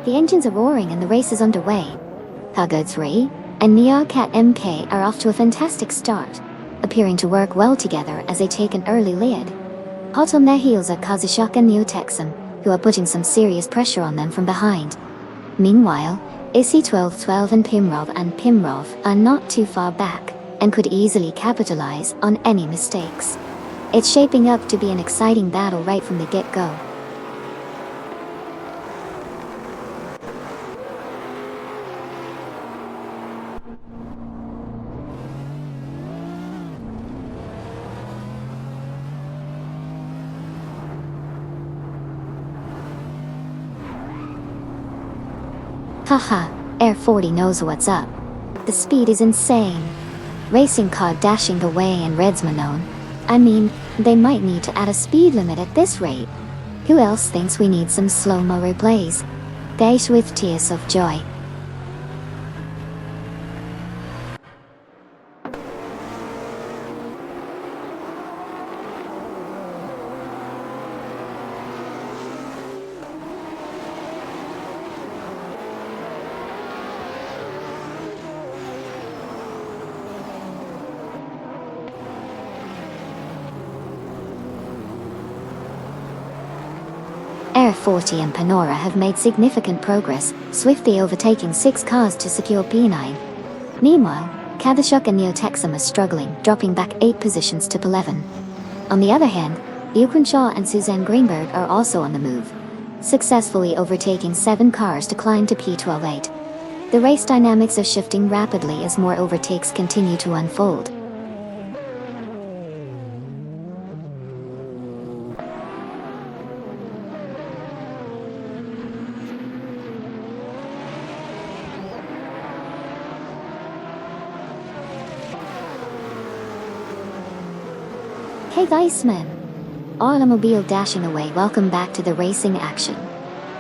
The engines are roaring and the race is underway. Kaga 3 and Nia Cat MK are off to a fantastic start, appearing to work well together as they take an early lead. Hot on their heels are Kazushak and Neotexum, who are putting some serious pressure on them from behind. Meanwhile, Issy 1212 and Pimrov are not too far back, and could easily capitalize on any mistakes. It's shaping up to be an exciting battle right from the get-go. Haha, Air 40 knows what's up. The speed is insane. Racing car dashing away and Reds Manone. I mean, they might need to add a speed limit at this rate. Who else thinks we need some slow-mo replays? Dash with tears of joy. Air 40 and Panora have made significant progress, swiftly overtaking 6 cars to secure P9. Meanwhile, Kazushak and Neotexum are struggling, dropping back 8 positions to P11. On the other hand, Yukunshaw and Suzanne Greenberg are also on the move, successfully overtaking 7 cars to climb to P12-8. The race dynamics are shifting rapidly as more overtakes continue to unfold. Hey guys, man. Automobile dashing away, welcome back to the racing action.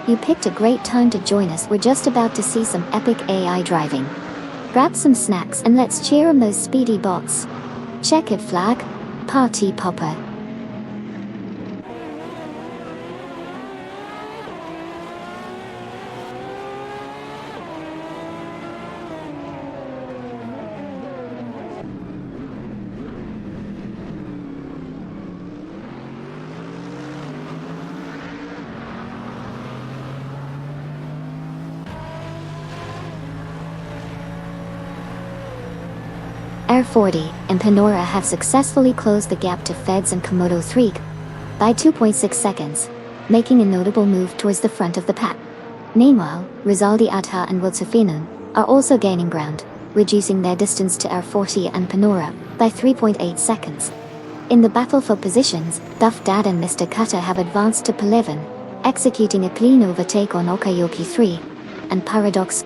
You picked a great time to join us, we're just about to see some epic AI driving. Grab some snacks and let's cheer on those speedy bots. Check it flag, party popper. Air 40 and Panora have successfully closed the gap to Feds and Komodo 3 by 2.6 seconds, making a notable move towards the front of the pack. Meanwhile, Rizaldi Atta and Wiltsafinun are also gaining ground, reducing their distance to Air 40 and Panora by 3.8 seconds. In the battle for positions, Duff Dad and Mr. Cutter have advanced to P11, executing a clean overtake on Okayoki 3 and Paradox.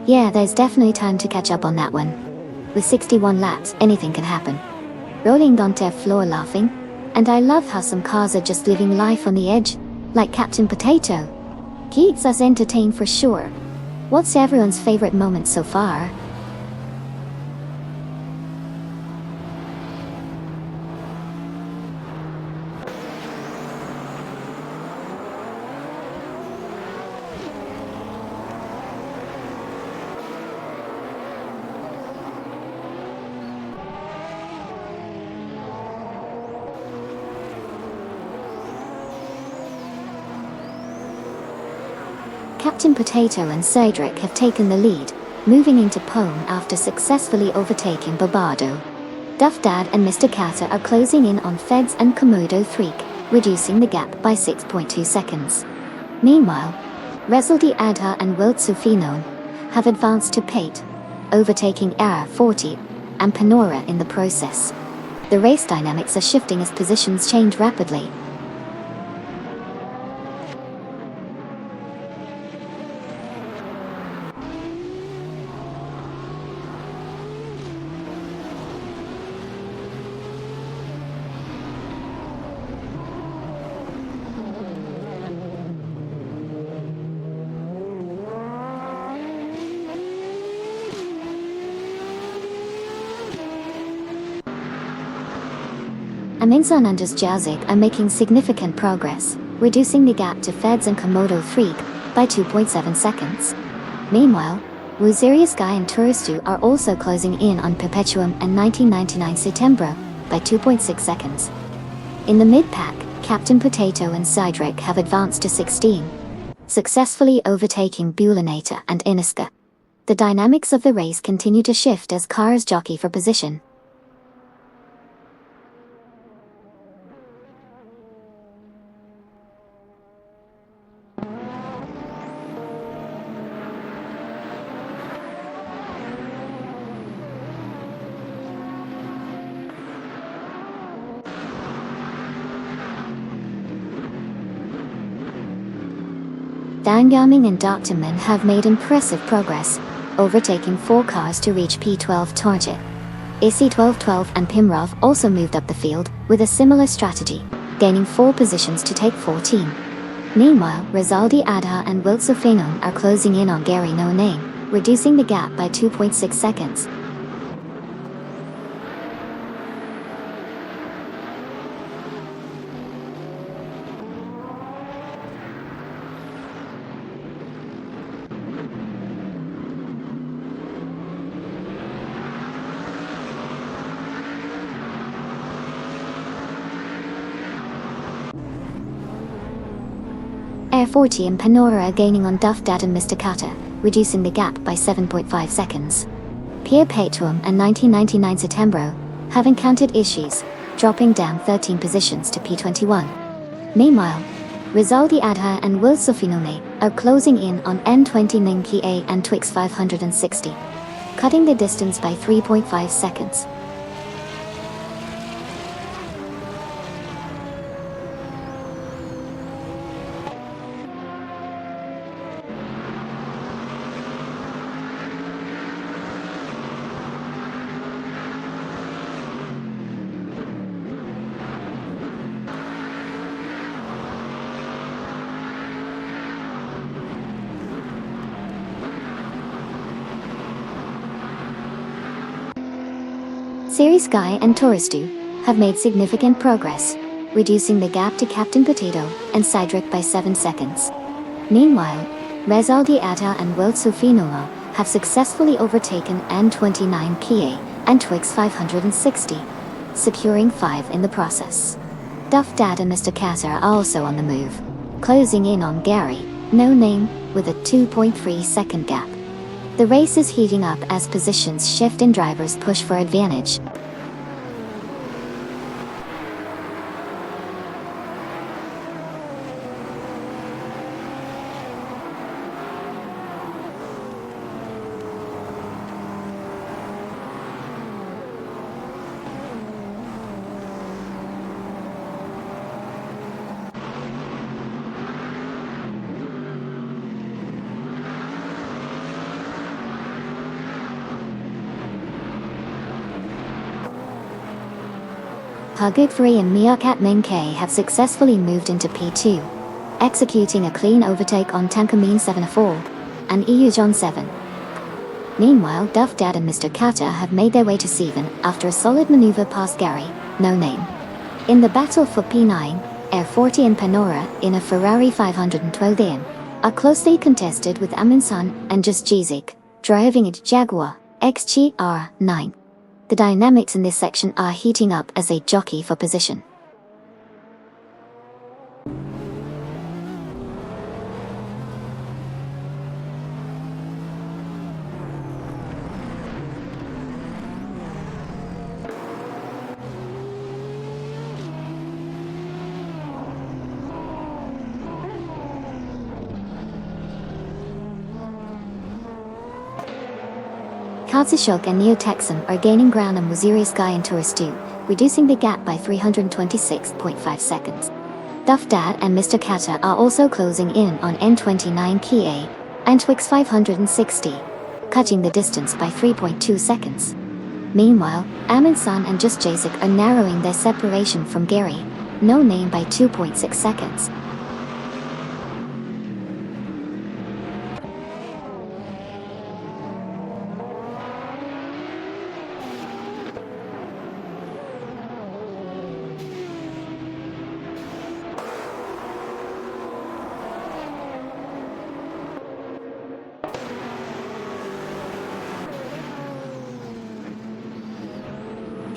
Yeah, there's definitely time to catch up on that one. With 61 laps, anything can happen. Rolling onto our floor laughing, and I love how some cars are just living life on the edge, like Captain Potato. Keeps us entertained for sure. What's everyone's favorite moment so far? Captain Potato and Cedric have taken the lead, moving into pole after successfully overtaking Bobado. Duff Dad and Mr. Carter are closing in on Feds and Komodo 3, reducing the gap by 6.2 seconds. Meanwhile, Resulti Adha and Wilt Sufinon have advanced to Pate, overtaking Air 40 and Panora in the process. The race dynamics are shifting as positions change rapidly. Aminsan and Just Jazik are making significant progress, reducing the gap to Feds and Komodo 3 by 2.7 seconds. Meanwhile, Wuzeria Sky and Turistu are also closing in on Perpetuum and 1999 Setembro by 2.6 seconds. In the mid-pack, Captain Potato and Cydric have advanced to 16, successfully overtaking Bulinator and Iniska. The dynamics of the race continue to shift as cars jockey for position. Dangaming and Dr. Min have made impressive progress, overtaking 4 cars to reach P12 target. AC1212 and Pimrov also moved up the field with a similar strategy, gaining 4 positions to take 14. Meanwhile, Rizaldi Adha and Wiltsofinon are closing in on Gary No Name, reducing the gap by 2.6 seconds. Air 40 and Panora are gaining on Duff Dad and Mr. Kata, reducing the gap by 7.5 seconds. Pierre Petuum and 1999 Setembro have encountered issues, dropping down 13 positions to P21. Meanwhile, Rizaldi Adha and Wilsofinone are closing in on N20 Ninki A and Twix 560, cutting the distance by 3.5 seconds. Series Sky and Touristu have made significant progress, reducing the gap to Captain Potato and Cydric by 7 seconds. Meanwhile, Rezaldi Atta and Wiltsofinolo have successfully overtaken N29 Kia and Twix 560, securing 5 in the process. Duff Dad and Mr. Kata are also on the move, closing in on Gary No Name with a 2.3 second gap. The race is heating up as positions shift and drivers push for advantage. Hagudfree and Miakat Minke have successfully moved into P2, executing a clean overtake on Tankamin 7-4 and EU John 7. Meanwhile, Duff Dad and Mr. Kata have made their way to Seven after a solid maneuver past Gary No Name. In the battle for P9, Air 40 and Panora in a Ferrari 512 are closely contested with Aminsan and Just Jizik driving a Jaguar XGR9. The dynamics in this section are heating up as they jockey for position. Katsishok and Neo-Texan are gaining ground on Waziri Sky and Touristu, reducing the gap by 326.5 seconds. Duff Dad and Mr. Kata are also closing in on N29 Kia and Twix 560, cutting the distance by 3.2 seconds. Meanwhile, Aminsan and Just Jasik are narrowing their separation from Gary No Name by 2.6 seconds.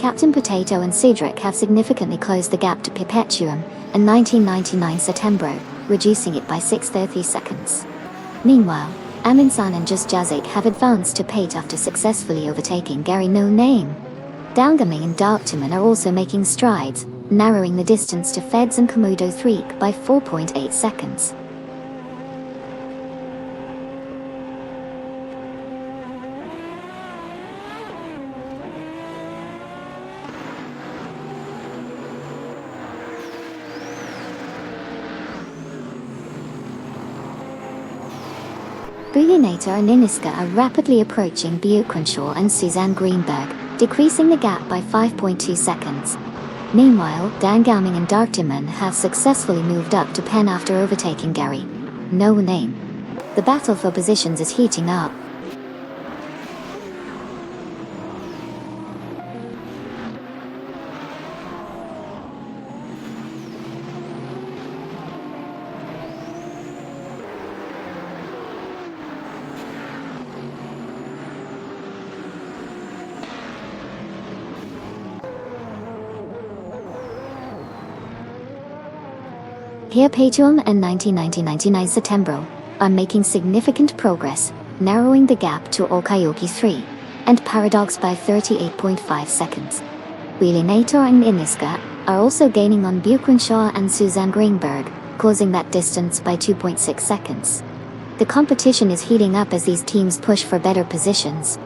Captain Potato and Cedric have significantly closed the gap to Perpetuum and 1999 Setembro, reducing it by 6:30 seconds. Meanwhile, Aminsan and Just Jazik have advanced to Pate after successfully overtaking Gary No Name. Dangaming and Darktiman are also making strides, narrowing the distance to Feds and Komodo 3 by 4.8 seconds. Bullinator and Iniska are rapidly approaching Buchrenshaw and Suzanne Greenberg, decreasing the gap by 5.2 seconds. Meanwhile, Dangaming and Darktiman have successfully moved up to Penn after overtaking Gary No Name. The battle for positions is heating up. Here Patuum and 1999 Setembro are making significant progress, narrowing the gap to Okayoki 3 and Paradox by 38.5 seconds. Bullinator and Iniska are also gaining on Buchrenshaw and Suzanne Greenberg, closing that distance by 2.6 seconds. The competition is heating up as these teams push for better positions.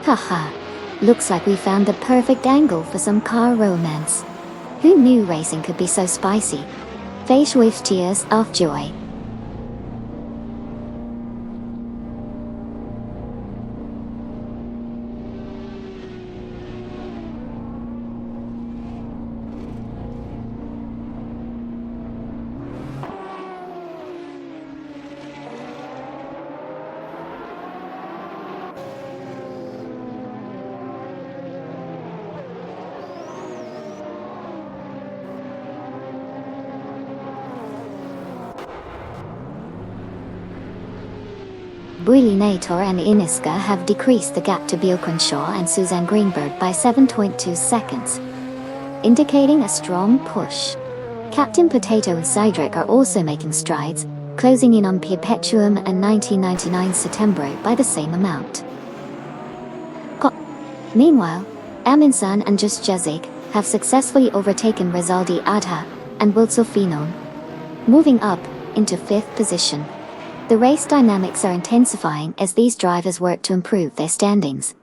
Haha, looks like we found the perfect angle for some car romance. Who knew racing could be so spicy? Face with tears of joy. Bullinator and Iniska have decreased the gap to Buchrenshaw and Suzanne Greenberg by 7.2 seconds, indicating a strong push. Captain Potato and Cedric are also making strides, closing in on Perpetuum and 1999 Setembro by the same amount. Meanwhile, Aminsan and Just Jazik have successfully overtaken Rizaldi Adha and Wilsofinon, moving up into 5th position. The race dynamics are intensifying as these drivers work to improve their standings.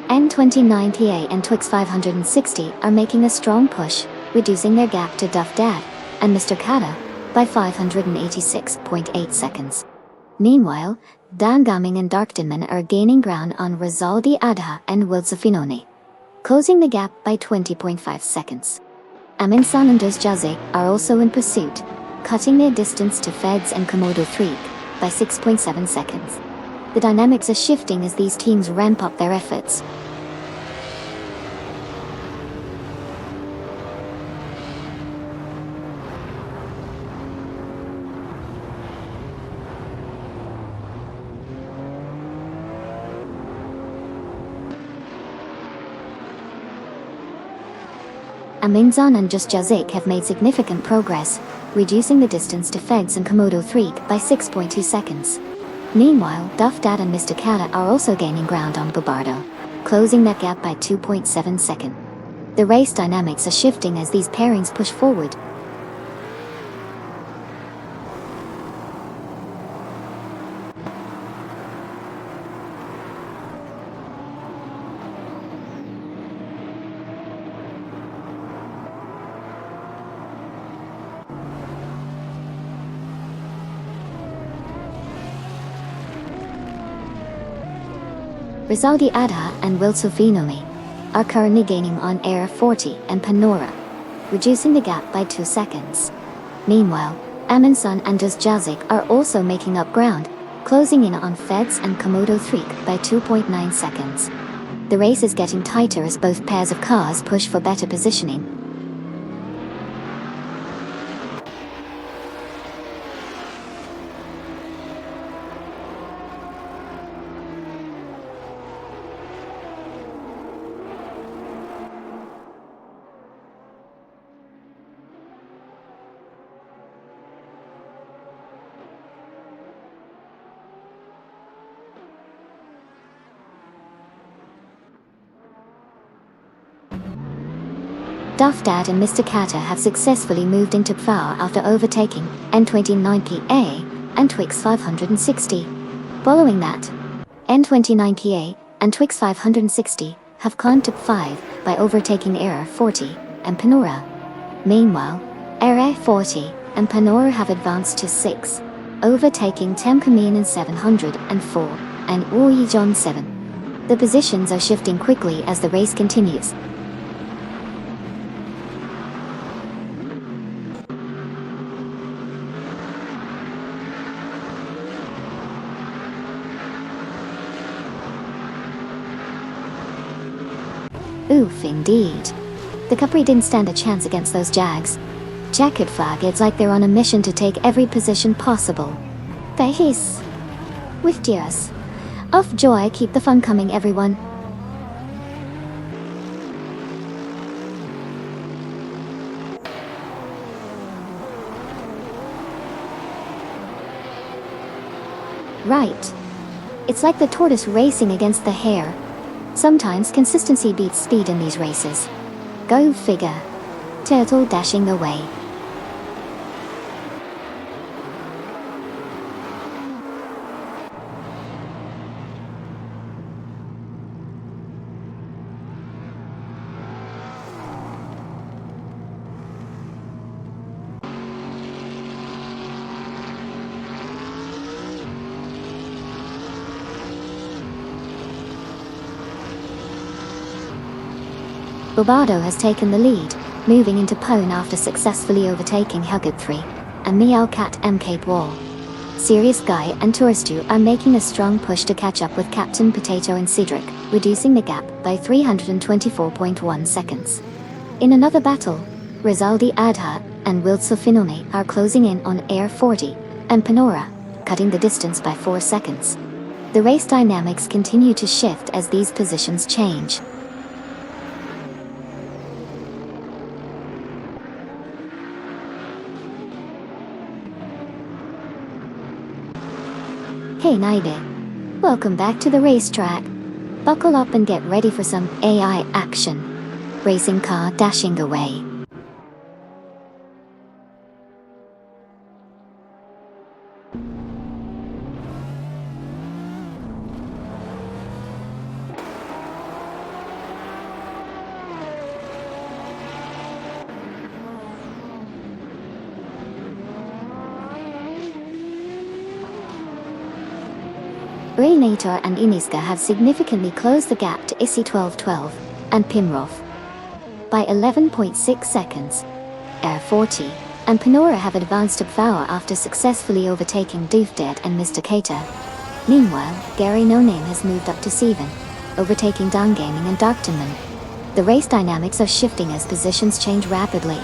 N29PA and Twix 560 are making a strong push, reducing their gap to Duff Dad and Mr. Kata by 586.8 seconds. Meanwhile, Dangaming and Darktiman are gaining ground on Rizaldi Adha and Wilsofinone, closing the gap by 20.5 seconds. Aminsan and Jazik are also in pursuit, cutting their distance to Feds and Komodo 3 by 6.7 seconds. The dynamics are shifting as these teams ramp up their efforts. Aminsan and Just Jazik have made significant progress, reducing the distance to Feds and Komodo 3 by 6.2 seconds. Meanwhile, Duff Dad and Mr. Kata are also gaining ground on Bobardo, closing that gap by 2.7 seconds. The race dynamics are shifting as these pairings push forward. Rizaldi Adha and Wilsofinomi are currently gaining on Air 40 and Panora, reducing the gap by 2 seconds. Meanwhile, Amundsen and Duzjazic are also making up ground, closing in on Feds and Komodo 3 by 2.9 seconds. The race is getting tighter as both pairs of cars push for better positioning. Duffdad and Mr. Kata have successfully moved into power after overtaking N29PA and Twix 560. Following that, N29PA and Twix 560 have gone to 5 by overtaking Air 40 and Panora. Meanwhile, Air 40 and Panora have advanced to 6, overtaking Temkamin 704 and Uijon 7. The positions are shifting quickly as the race continues. Oof, indeed. The Capri didn't stand a chance against those Jags. Jacket flag, it's like they're on a mission to take every position possible. They hiss. With tears of joy, keep the fun coming, everyone. Right. It's like the tortoise racing against the hare. Sometimes consistency beats speed in these races. Go figure. Turtle dashing away. Bobado has taken the lead, moving into pole after successfully overtaking Hugget 3 and Meowcat MK Wall. Serious Guy and Touristu are making a strong push to catch up with Captain Potato and Cedric, reducing the gap by 324.1 seconds. In another battle, Rizaldi Adha and Wilsofinone are closing in on Air 40 and Panora, cutting the distance by 4 seconds. The race dynamics continue to shift as these positions change. Hey Naide. Welcome back to the racetrack. Buckle up and get ready for some AI action. Racing car dashing away. Rainator and Iniska have significantly closed the gap to ISI 1212 and Pimrov by 11.6 seconds. Air 40 and Panora have advanced to power after successfully overtaking Doofdead and Mr. Cater. Meanwhile, Gary No Name has moved up to 7, overtaking Down Gaming and Darktonman. The race dynamics are shifting as positions change rapidly.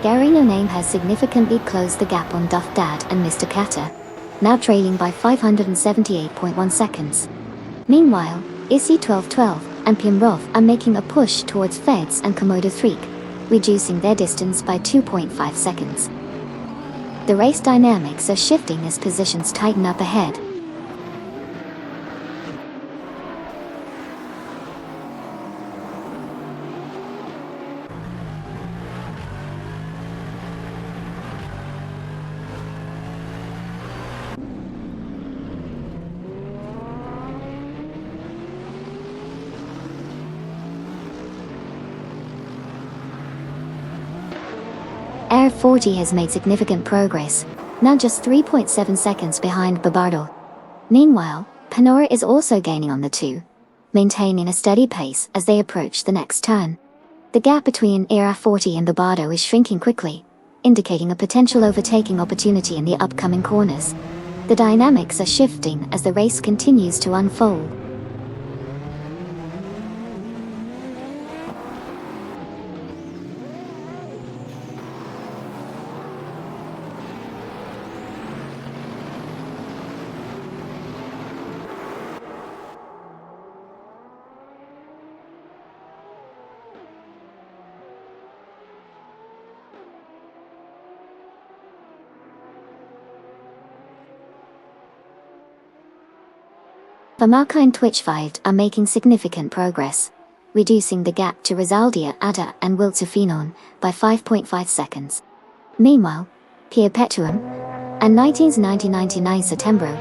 Gary No Name has significantly closed the gap on Duff Dad and Mr. Kata, now trailing by 578.1 seconds. Meanwhile, ISI 1212 and Pimrov are making a push towards Feds and Komodo 3, reducing their distance by 2.5 seconds. The race dynamics are shifting as positions tighten up ahead. Air 40 has made significant progress, now just 3.7 seconds behind Babardo. Meanwhile, Panora is also gaining on the two, maintaining a steady pace as they approach the next turn. The gap between Air 40 and Babardo is shrinking quickly, indicating a potential overtaking opportunity in the upcoming corners. The dynamics are shifting as the race continues to unfold. Famarka and Twitch5 are making significant progress, reducing the gap to Rizaldia Ada and Wiltzafinon by 5.5 seconds. Meanwhile, Perpetuum and 1999 September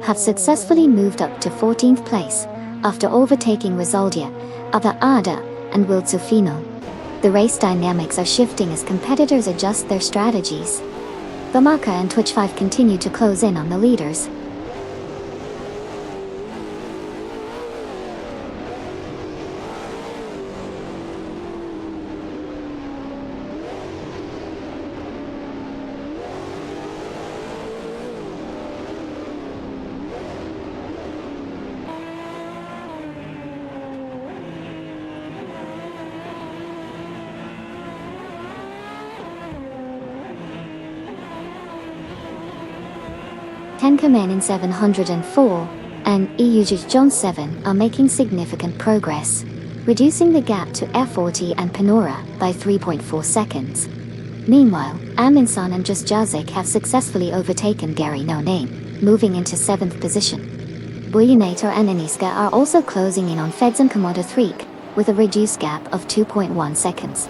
have successfully moved up to 14th place after overtaking Rizaldia, Ada and Wiltzafinon. The race dynamics are shifting as competitors adjust their strategies. Famarka and Twitch5 continue to close in on the leaders. Tenkamen in 704 and Eugis John 7 are making significant progress, reducing the gap to F40 and Panora by 3.4 seconds. Meanwhile, Aminsan and Just Jazik have successfully overtaken Gary No Name, moving into 7th position. Bulionator and Aniska are also closing in on Feds and Komodo 3, with a reduced gap of 2.1 seconds.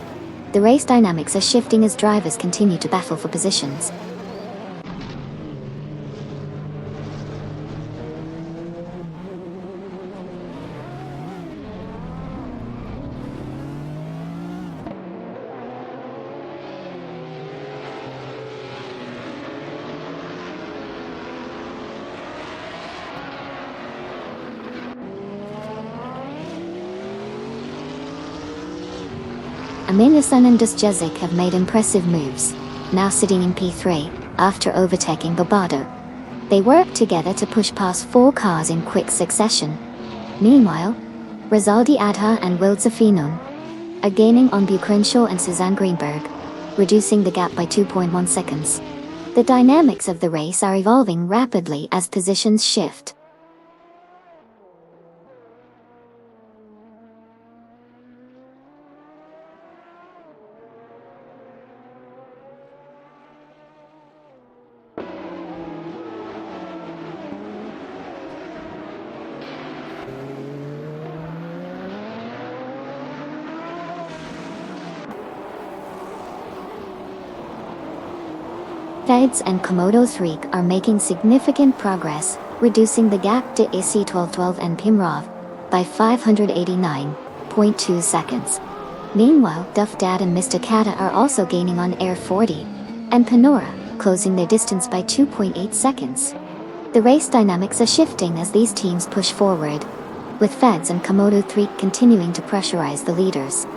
The race dynamics are shifting as drivers continue to battle for positions. Aminasan and Dusjazik have made impressive moves, now sitting in P3, after overtaking Babardo. They work together to push past 4 cars in quick succession. Meanwhile, Rizaldi Adha and Wiltzafinon are gaining on Bucrenshaw and Suzanne Greenberg, reducing the gap by 2.1 seconds. The dynamics of the race are evolving rapidly as positions shift. Feds and Komodo 3 are making significant progress, reducing the gap to AC1212 and Pimrov by 589.2 seconds. Meanwhile, Duff Dad and Mr. Kata are also gaining on Air 40 and Panora, closing their distance by 2.8 seconds. The race dynamics are shifting as these teams push forward, with Feds and Komodo 3 continuing to pressurize the leaders.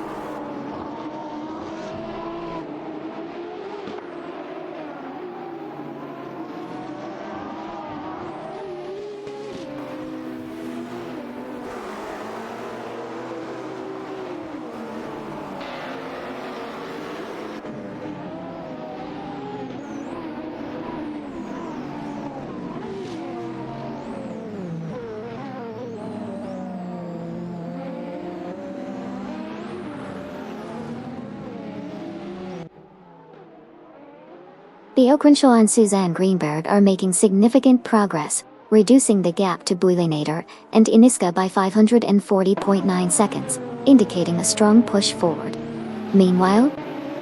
Theo Crenshaw and Suzanne Greenberg are making significant progress, reducing the gap to Bulinator and Iniska by 540.9 seconds, indicating a strong push forward. Meanwhile,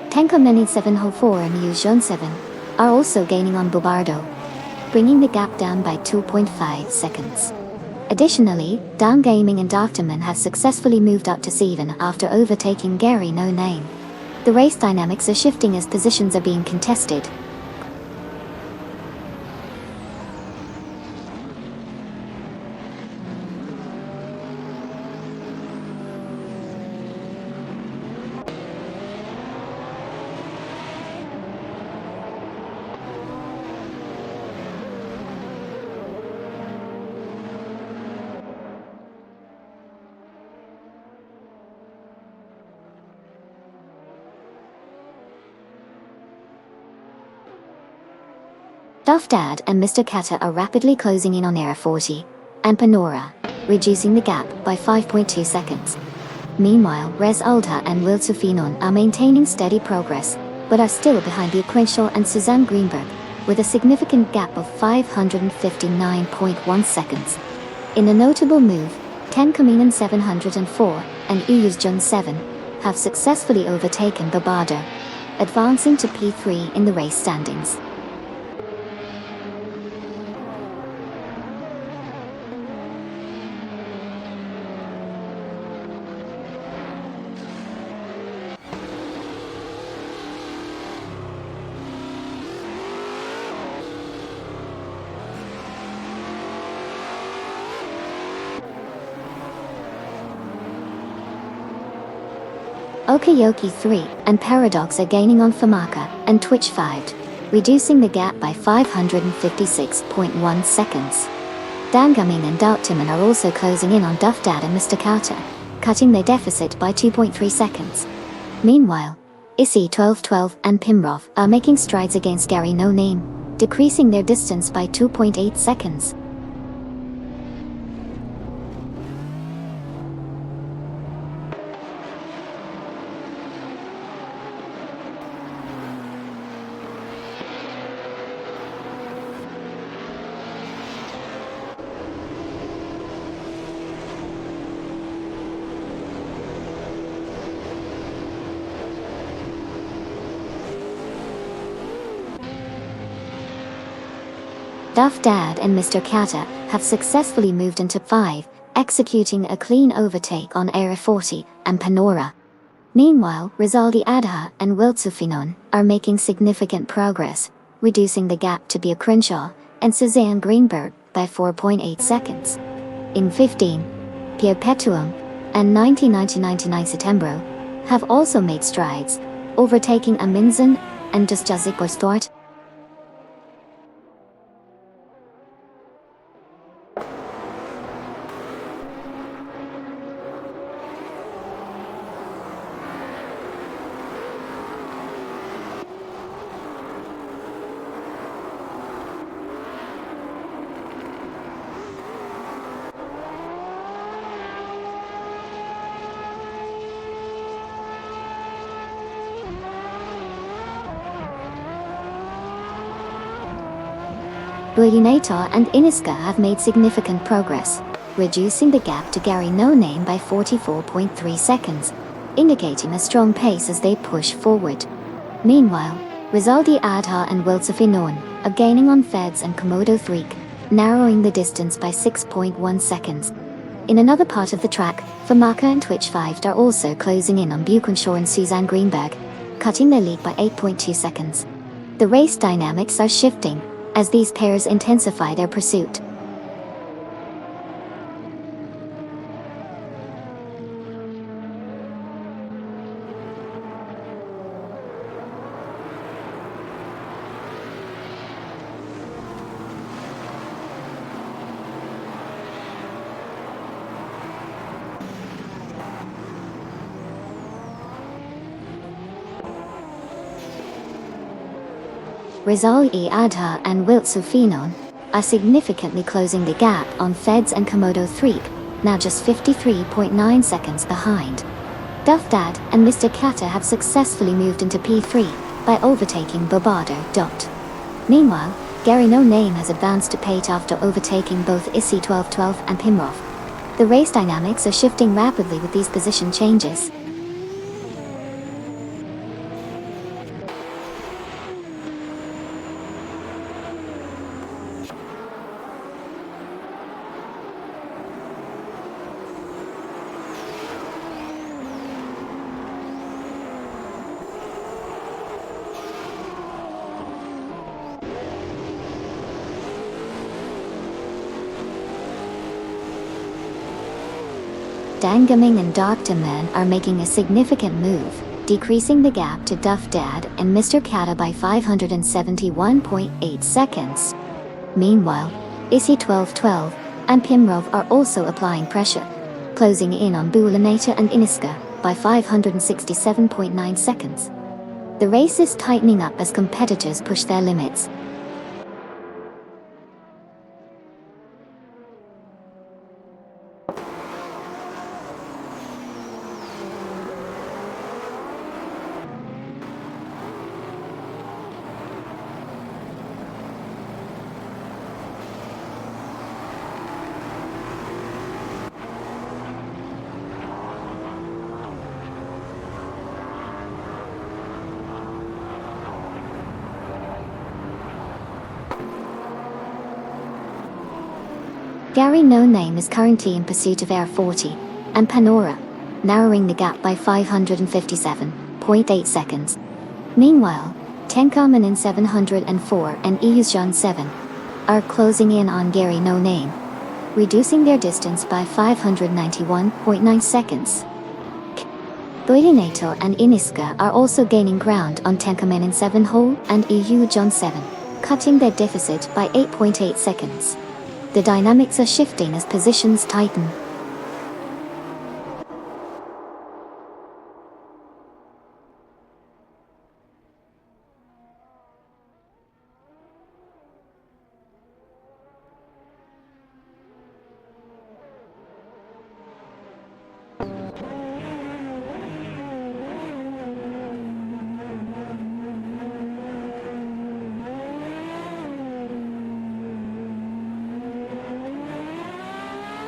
Tenkomeni 704 and Yuzhon 7 are also gaining on Bubardo, bringing the gap down by 2.5 seconds. Additionally, Down Gaming and Doctorman have successfully moved up to 7 after overtaking Gary No Name. The race dynamics are shifting as positions are being contested. Duffdad and Mr. Kata are rapidly closing in on Era 40 and Panora, reducing the gap by 5.2 seconds. Meanwhile, Res Alta and Will Sufinon are maintaining steady progress, but are still behind the Crenshaw and Suzanne Greenberg, with a significant gap of 559.1 seconds. In a notable move, Ten Kaminen 704 and Uyuz Jun 7 have successfully overtaken Babada, advancing to P3 in the race standings. Okayoki 3 and Paradox are gaining on Famaka and Twitch 5, reducing the gap by 556.1 seconds. Dangaming and Doubttiman are also closing in on Duffdad and Mr. Kauta, cutting their deficit by 2.3 seconds. Meanwhile, Issy 1212 and Pimrov are making strides against Gary No Name, decreasing their distance by 2.8 seconds. Duffdad and Mr. Kata have successfully moved into 5, executing a clean overtake on Era 40 and Panora. Meanwhile, Rizaldi Adha and Wiltsufinon are making significant progress, reducing the gap to Bia Crenshaw and Suzanne Greenberg by 4.8 seconds. In 15, Pierre Petuum and 1999 Setembro have also made strides, overtaking Aminzen and Dusjazik Bostort. Bulinator and Iniska have made significant progress, reducing the gap to Gary No Name by 44.3 seconds, indicating a strong pace as they push forward. Meanwhile, Rizaldi Adha and Wiltsufinon are gaining on Feds and Komodo Threek, narrowing the distance by 6.1 seconds. In another part of the track, Famaka and Twitch 5 are also closing in on Buchenshaw and Suzanne Greenberg, cutting their lead by 8.2 seconds. The race dynamics are shifting as these pairs intensify their pursuit. Rizal-e Adha and Wiltsufinon are significantly closing the gap on Feds and Komodo Threek, now just 53.9 seconds behind. Duffdad and Mr. Kata have successfully moved into P3 by overtaking Bobado. Meanwhile, Gary No Name has advanced to P8 after overtaking both Issy 1212 and Pimrov. The race dynamics are shifting rapidly with these position changes. Danguming and Dr. Man are making a significant move, decreasing the gap to Duff Dad and Mr. Kata by 571.8 seconds. Meanwhile, Issy 1212 and Pimrov are also applying pressure, closing in on Bulanata and Iniska by 567.9 seconds. The race is tightening up as competitors push their limits. Gary No Name is currently in pursuit of Air 40 and Panora, narrowing the gap by 557.8 seconds. Meanwhile, Tenkamen in 704 and Iuzhan 7 are closing in on Gary No Name, reducing their distance by 591.9 seconds. Bulanata and Iniska are also gaining ground on Tenkamen in 7 hole and Iuzhan 7, cutting their deficit by 8.8 seconds. The dynamics are shifting as positions tighten.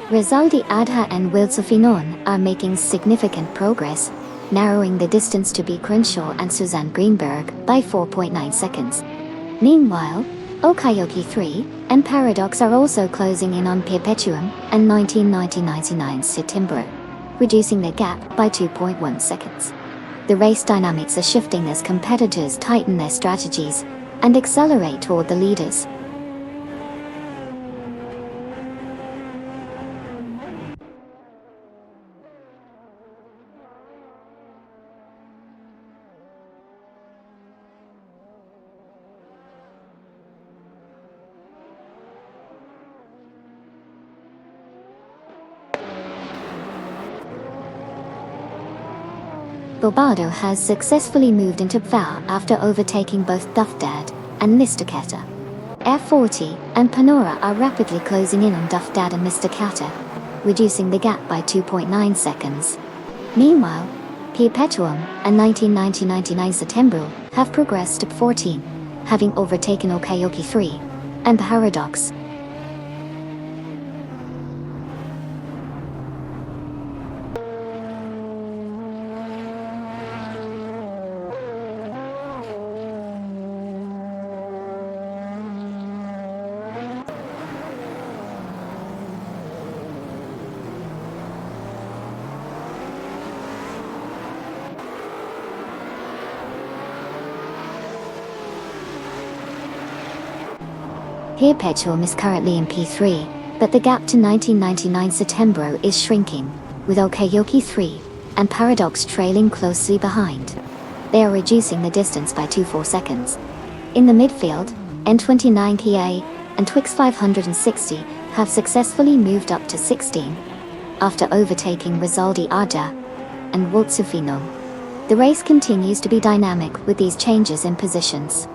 Rizaldi Adha and Wilsofinon are making significant progress, narrowing the distance to B. Crenshaw and Suzanne Greenberg by 4.9 seconds. Meanwhile, Okayoki 3 and Paradox are also closing in on Perpetuum and 1999 Setimbro, reducing the gap by 2.1 seconds. The race dynamics are shifting as competitors tighten their strategies and accelerate toward the leaders. Bobado has successfully moved into VAR after overtaking both Duff Dad and Mr. Kata. Air 40 and Panora are rapidly closing in on Duff Dad and Mr. Kata, reducing the gap by 2.9 seconds. Meanwhile, Perpetuum and 1999 September have progressed to 14, having overtaken Okayoki 3 and Paradox. Perpetuum is currently in P3, but the gap to 1999 September is shrinking, with Okayoki 3 and Paradox trailing closely behind. They are reducing the distance by 2.4 seconds. In the midfield, N29PA and Twix 560 have successfully moved up to 16, after overtaking Rizaldi Ada and Woltsufino. The race continues to be dynamic with these changes in positions.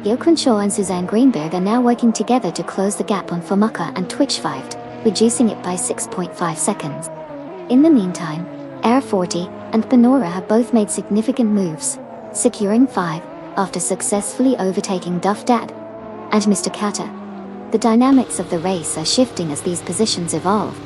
Gil Crenshaw and Suzanne Greenberg are now working together to close the gap on Formica and Twitch 5, reducing it by 6.5 seconds. In the meantime, Air 40 and Panora have both made significant moves, securing 5 after successfully overtaking Duff Dad and Mr. Kata. The dynamics of the race are shifting as these positions evolve.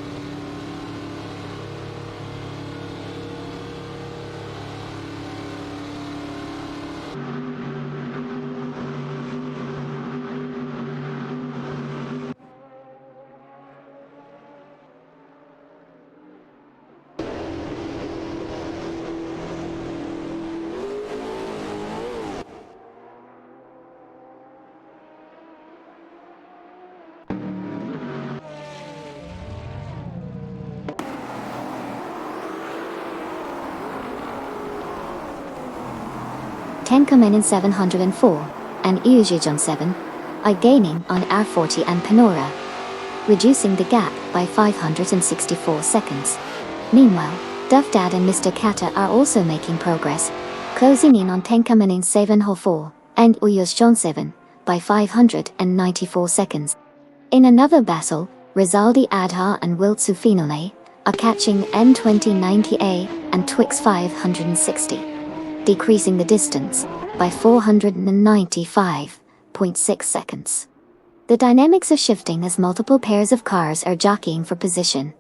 Tenkamen in 704 and Ujujon 7 are gaining on R40 and Panora, reducing the gap by 564 seconds. Meanwhile, Duff Dad and Mr. Kata are also making progress, closing in on Tenkamen in 704 and Ujujon 7 by 594 seconds. In another battle, Rizaldi Adha and Wiltsu Finale are catching M2090A and Twix 560, decreasing the distance by 495.6 seconds. The dynamics are shifting as multiple pairs of cars are jockeying for position.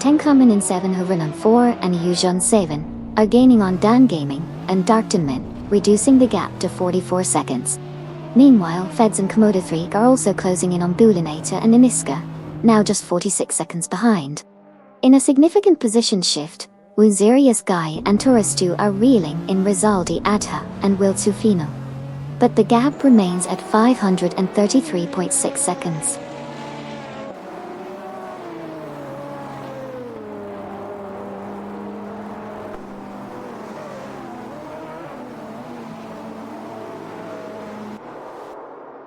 Tenkamen in 704 and Ujujon 7 are gaining on Dan Gaming and Darktonmen, reducing the gap to 44 seconds. Meanwhile, Feds and Komodo 3 are also closing in on Bulinata and Iniska, now just 46 seconds behind. In a significant position shift, Uzirius Guy and Turistu are reeling in Rizaldi Adha and Wiltsu Fino. But the gap remains at 533.6 seconds.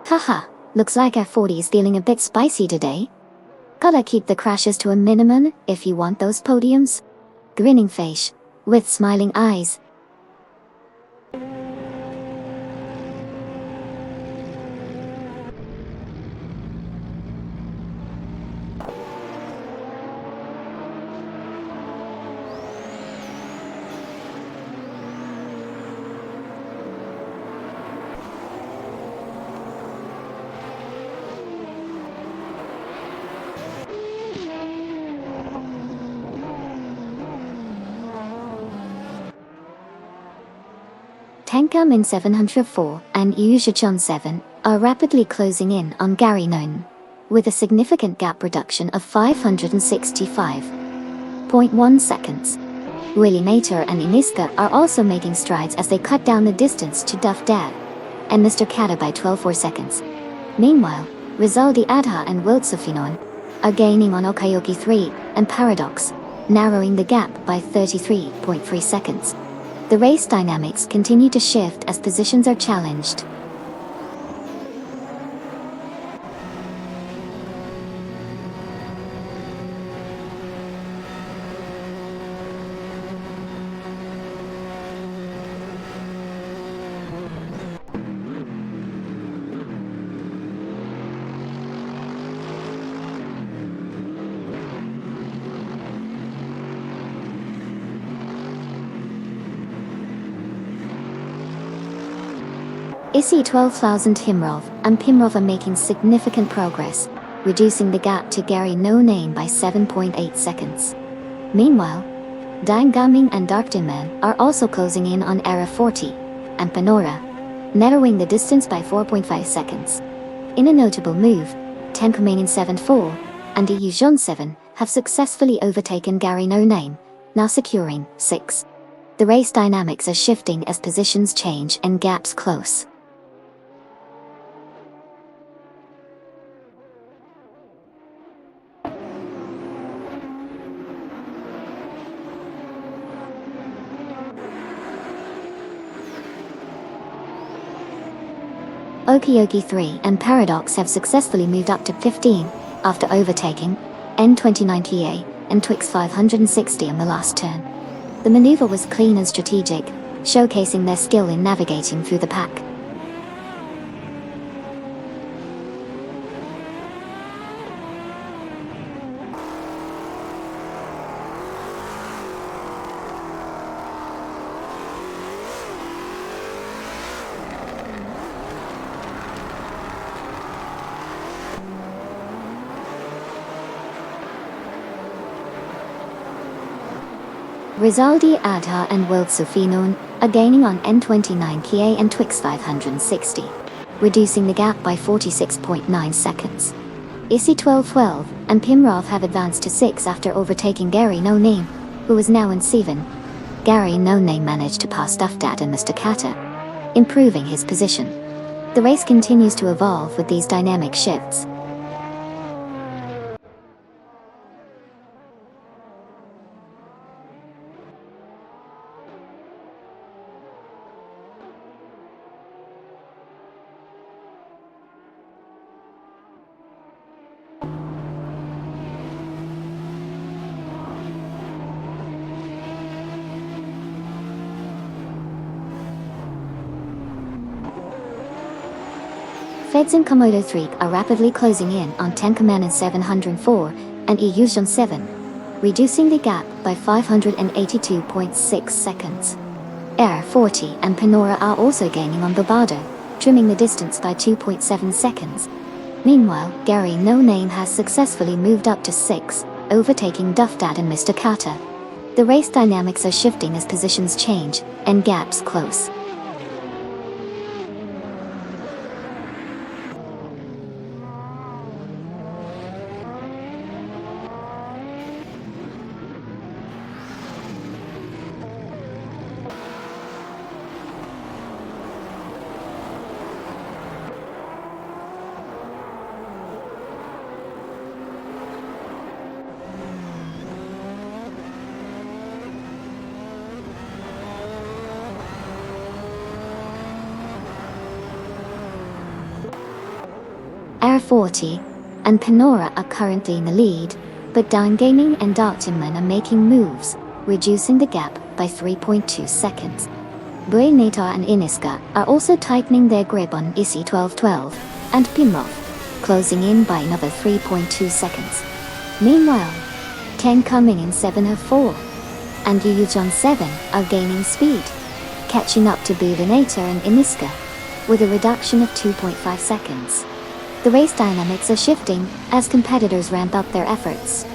Haha, looks like R40 is feeling a bit spicy today. Gotta keep the crashes to a minimum if you want those podiums. Grinning face, with smiling eyes. Tenkamen 704 and Ujujon 7 are rapidly closing in on Garinoan, with a significant gap reduction of 565.1 seconds. Willie Mater and Iniska are also making strides as they cut down the distance to Duff Dad and Mr. Kata by 12 seconds. Meanwhile, Rizaldi Adha and Wiltsufinon are gaining on Okayoki 3 and Paradox, narrowing the gap by 33.3 seconds. The race dynamics continue to shift as positions are challenged. Isi 12,000 Himrov and Pimrov are making significant progress, reducing the gap to Gary No Name by 7.8 seconds. Meanwhile, Dang Gaming and Darktonman are also closing in on Era 40 and Panora, narrowing the distance by 4.5 seconds. In a notable move, Tenkamen in 7.4 and Ujujon 7 have successfully overtaken Gary No Name, now securing 6. The race dynamics are shifting as positions change and gaps close. Okayoki 3 and Paradox have successfully moved up to 15 after overtaking N2090A and Twix 560 on the last turn. The maneuver was clean and strategic, showcasing their skill in navigating through the pack. Rizaldi Adha and Wiltsufinon are gaining on N29 Kia and Twix 560, reducing the gap by 46.9 seconds. Issy 1212 and Pimroth have advanced to 6 after overtaking Gary No Name, who is now in 7. Gary No Name managed to pass Duffdad and Mr. Kata, improving his position. The race continues to evolve with these dynamic shifts. Feds and Komodo 3 are rapidly closing in on Tenkaman and 704 and EU 7, reducing the gap by 582.6 seconds. Air 40 and Panora are also gaining on Bobado, trimming the distance by 2.7 seconds. Meanwhile, Gary No Name has successfully moved up to 6, overtaking Duffdad and Mr. Kata. The race dynamics are shifting as positions change and gaps close. Air 40 and Panora are currently in the lead, but Down Gaming and Dartiman are making moves, reducing the gap by 3.2 seconds. Bueneta and Iniska are also tightening their grip on Issy 1212 and Pimroth, closing in by another 3.2 seconds. Meanwhile, Coming in 704 and Yujon 7 are gaining speed, catching up to Bueneta and Iniska, with a reduction of 2.5 seconds. The race dynamics are shifting as competitors ramp up their efforts.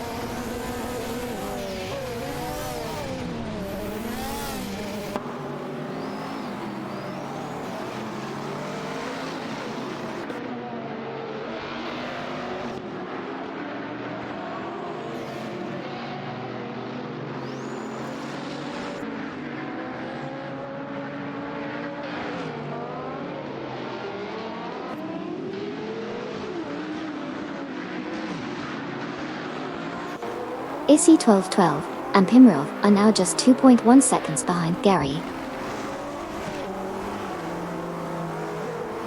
Issy 1212 and Pimroth are now just 2.1 seconds behind Gary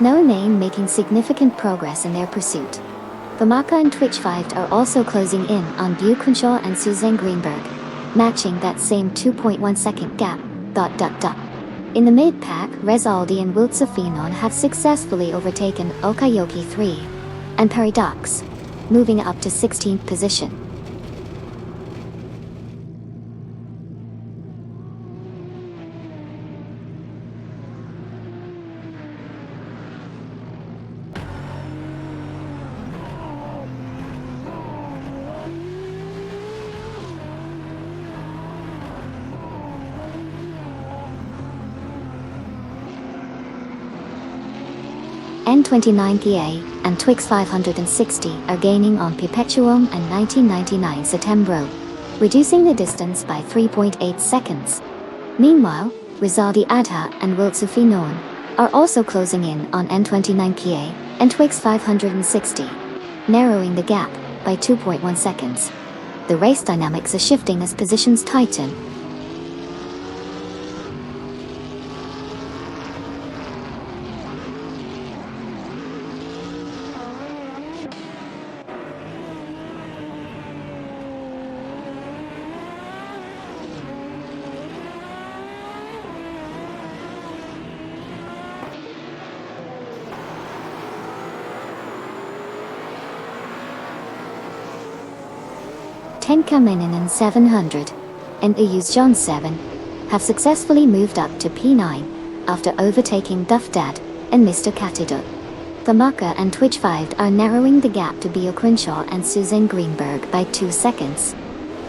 No Name, making significant progress in their pursuit. Bamaka and Twitch 5 are also closing in on Bu Crenshaw and Suzanne Greenberg, matching that same 2.1 second gap. In the mid-pack, Rezaldi and Wiltsafinon have successfully overtaken Okayoki 3 and Paradox, moving up to 16th position. N29 PA and Twix 560 are gaining on Perpetuum and 1999 Setembro, reducing the distance by 3.8 seconds. Meanwhile, Rizaldi Adha and Wiltsafinon are also closing in on N29 PA and Twix 560, narrowing the gap by 2.1 seconds. The race dynamics are shifting as positions tighten. Tenkaminen and 700 and Uyuz John 7 have successfully moved up to P9 after overtaking Duffdad and Mr. Katido. Bamaka and Twitch 5 are narrowing the gap to Bio Crenshaw and Suzanne Greenberg by 2 seconds.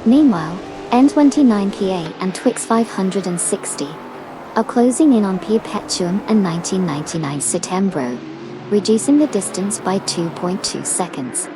Meanwhile, N29 PA and Twix 560 are closing in on Perpetuum and 1999 Settembro, reducing the distance by 2.2 seconds.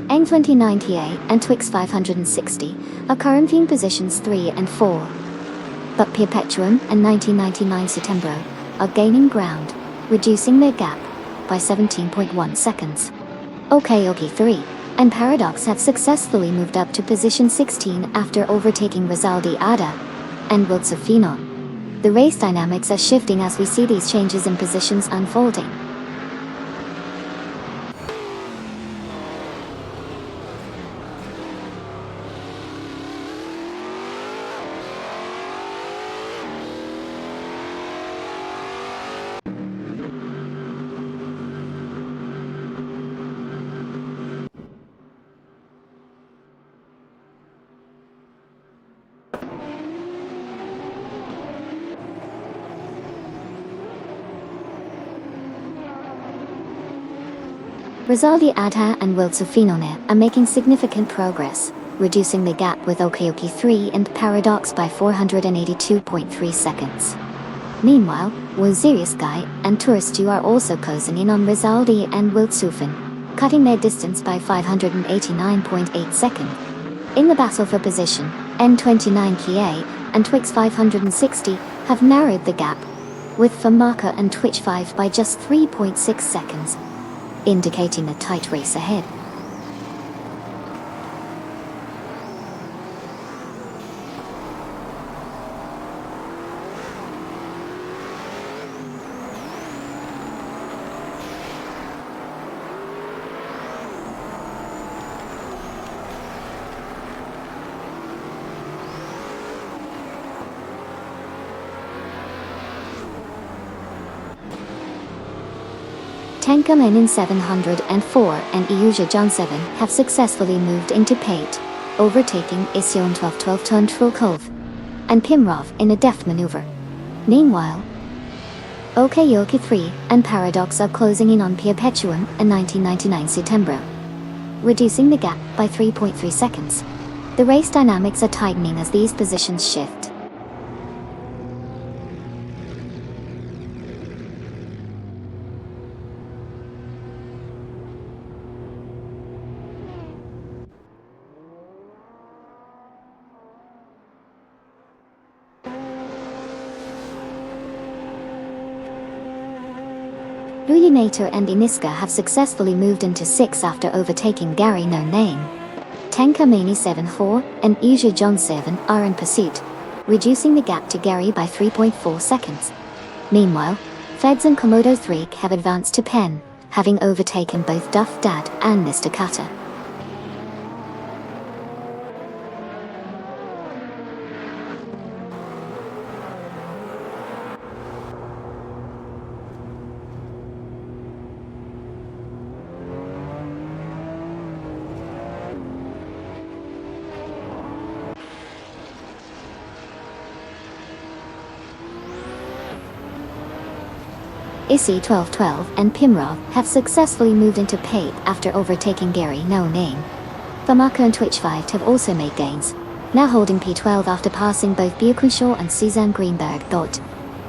N29TA and Twix 560 are currently in positions 3 and 4. But Perpetuum and 1999 Settembro are gaining ground, reducing their gap by 17.1 seconds. OK 3 and Paradox have successfully moved up to position 16 after overtaking Rizaldi Ada and Wildsofino. The race dynamics are shifting as we see these changes in positions unfolding. Rizaldi Ada and Wildsofino are making significant progress, reducing the gap with OK 3 and Paradox by 482.3 seconds. Meanwhile, Woziriuskai and Touristu are also closing in on Rizaldi and Wildsofin, cutting their distance by 589.8 seconds. In the battle for position, N29KA and Twix 560 have narrowed the gap, with Famaka and Twitch 5 by just 3.6 seconds, indicating a tight race ahead. Tenka Menin 704 and Iuja John 7 have successfully moved into Pate, overtaking Ision 1212 Ton Trulkov and Pimrov in a death maneuver. Meanwhile, OK 3 and Paradox are closing in on Perpetuum and 1999 Settembro, reducing the gap by 3.3 seconds. The race dynamics are tightening as these positions shift. Ruyinator and Iniska have successfully moved into 6 after overtaking Gary No Name. Tenka Mani 74 and Iuja John 7 are in pursuit, reducing the gap to Gary by 3.4 seconds. Meanwhile, Feds and Komodo 3 have advanced to Penn, having overtaken both Duff Dad and Mr. Kata. Issy 1212 and Pimrov have successfully moved into Pate after overtaking Gary No Name. Famaka and Twitch 5 have also made gains, now holding P12 after passing both Buchenshaw and Suzanne Greenberg.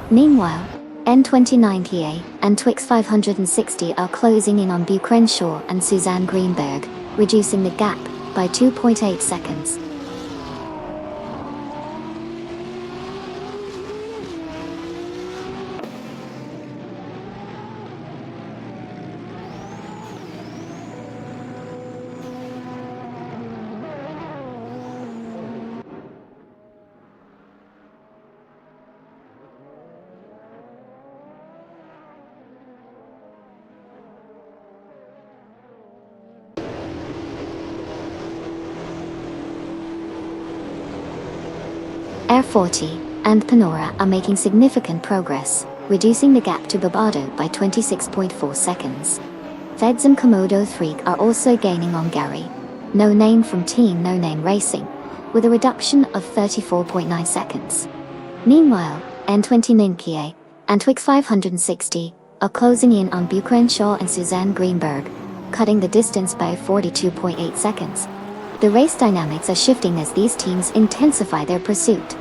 Meanwhile, N29PA and Twix 560 are closing in on Buchenshaw and Suzanne Greenberg, reducing the gap by 2.8 seconds. Air 40 and Panora are making significant progress, reducing the gap to Bobado by 26.4 seconds. Feds and Komodo 3 are also gaining on Gary, No Name from Team No Name Racing, with a reduction of 34.9 seconds. Meanwhile, N29 Kie and Twix 560 are closing in on Buchanan Shaw and Suzanne Greenberg, cutting the distance by 42.8 seconds. The race dynamics are shifting as these teams intensify their pursuit.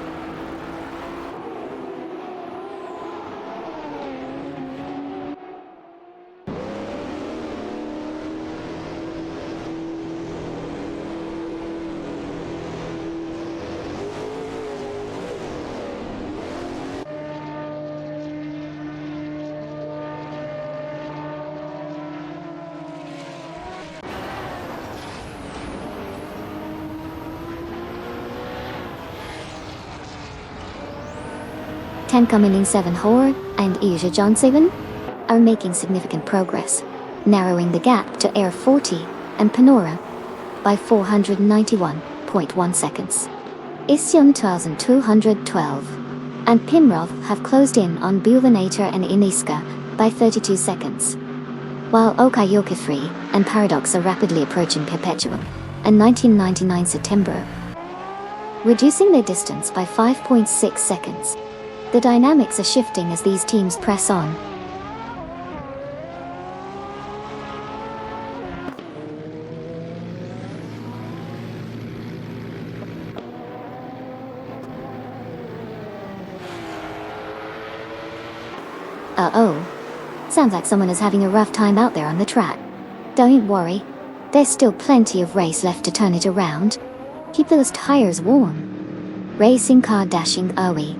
Coming 7 Horde and Asia John 7 are making significant progress, narrowing the gap to Air 40 and Panora by 491.1 seconds. Isyon 2212 and Pimrov have closed in on Bulinator and Iniska by 32 seconds, while Okayoka 3 and Paradox are rapidly approaching Perpetuum and 1999 September, reducing their distance by 5.6 seconds. The dynamics are shifting as these teams press on. Uh-oh. Sounds like someone is having a rough time out there on the track. Don't worry. There's still plenty of race left to turn it around. Keep those tires warm. Racing car dashing are we?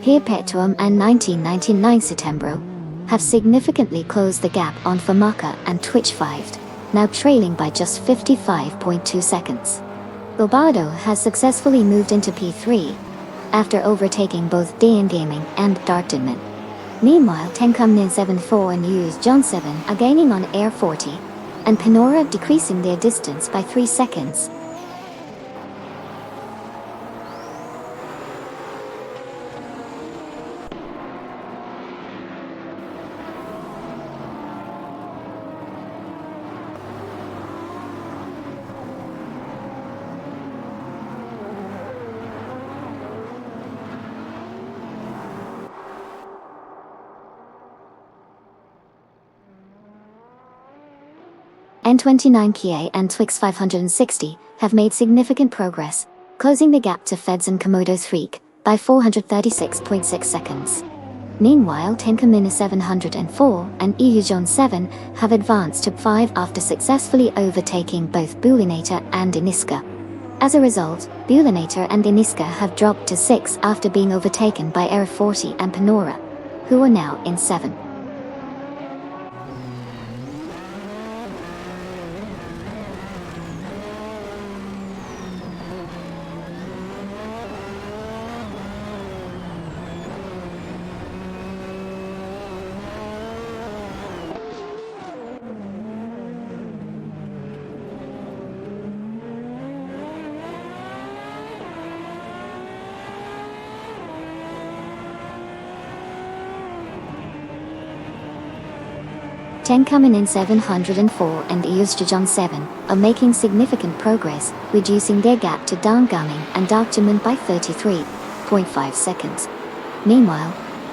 Perpetuum and 1999 September have significantly closed the gap on Famaka and Twitch 5, now trailing by just 55.2 seconds. Bobado has successfully moved into P3 after overtaking both DN Gaming and Dartdinman. Meanwhile, Tenkamnin 74 and Use John 7 are gaining on Air 40 and Panora decreasing their distance by 3 seconds. N29 Kie and Twix 560 have made significant progress, closing the gap to Feds and Komodo 3 by 436.6 seconds. Meanwhile, Tenkamina 704 and Iujon 7 have advanced to 5 after successfully overtaking both Bulinator and Iniska. As a result, Bulinator and Iniska have dropped to 6 after being overtaken by Air 40 and Panora, who are now in 7. Tenkaminen 704 and Eustjajan 7 are making significant progress, reducing their gap to Dangaming and Darkjaman by 33.5 seconds. Meanwhile,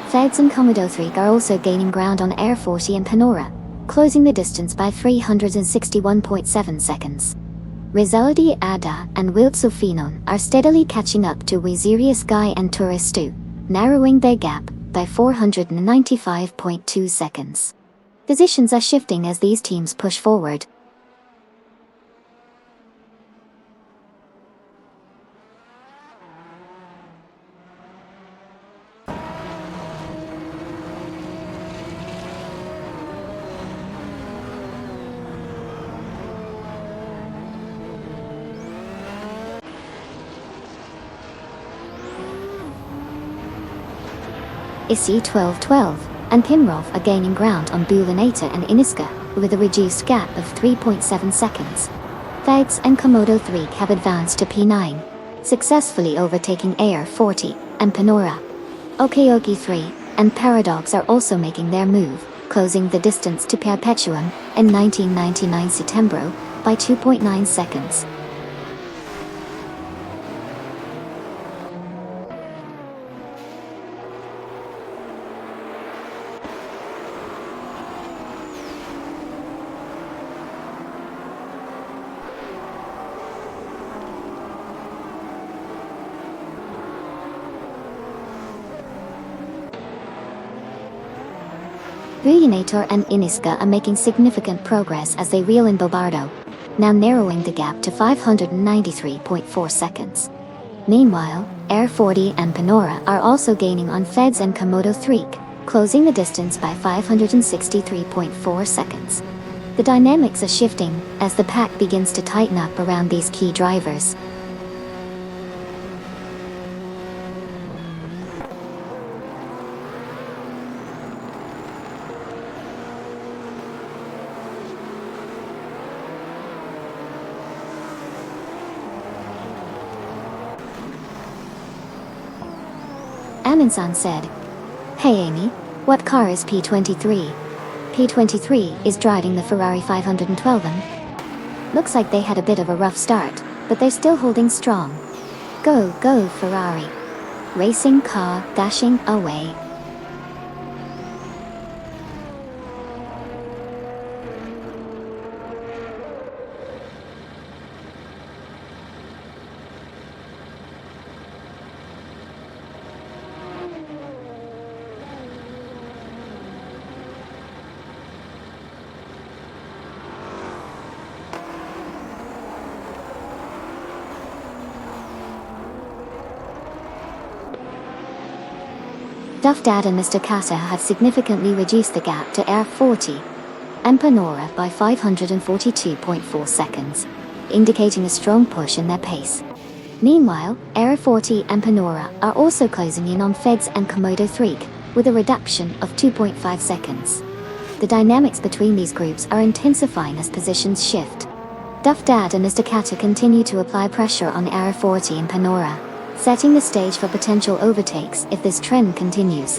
Feds and Komodo 3 are also gaining ground on Air 40 and Panora, closing the distance by 361.7 seconds. Rizaldi Ada and Wiltsofinon are steadily catching up to Wizirius Guy and Turistu, narrowing their gap by 495.2 seconds. Positions are shifting as these teams push forward. Issy 12-12 and Pimrov are gaining ground on Bulinator and Iniska, with a reduced gap of 3.7 seconds. Feds and Komodo 3 have advanced to P9, successfully overtaking Air 40 and Panora. Okeoki 3 and Paradox are also making their move, closing the distance to Perpetuum in 1999 Setembro by 2.9 seconds. Bulinator and Iniska are making significant progress as they reel in Bobardo, now narrowing the gap to 593.4 seconds. Meanwhile, Air 40 and Panora are also gaining on Feds and Komodo 3, closing the distance by 563.4 seconds. The dynamics are shifting as the pack begins to tighten up around these key drivers. Aminsan said, "Hey Amy, what car is P23? P23 is driving the Ferrari 512M. Looks like they had a bit of a rough start, but they're still holding strong. Go, go Ferrari. Racing car dashing away." Duff Dad and Mr. Kata have significantly reduced the gap to Air 40 and Panora by 542.4 seconds, indicating a strong push in their pace. Meanwhile, Air 40 and Panora are also closing in on Feds and Komodo 3, with a reduction of 2.5 seconds. The dynamics between these groups are intensifying as positions shift. Duff Dad and Mr. Kata continue to apply pressure on Air 40 and Panora, setting the stage for potential overtakes if this trend continues.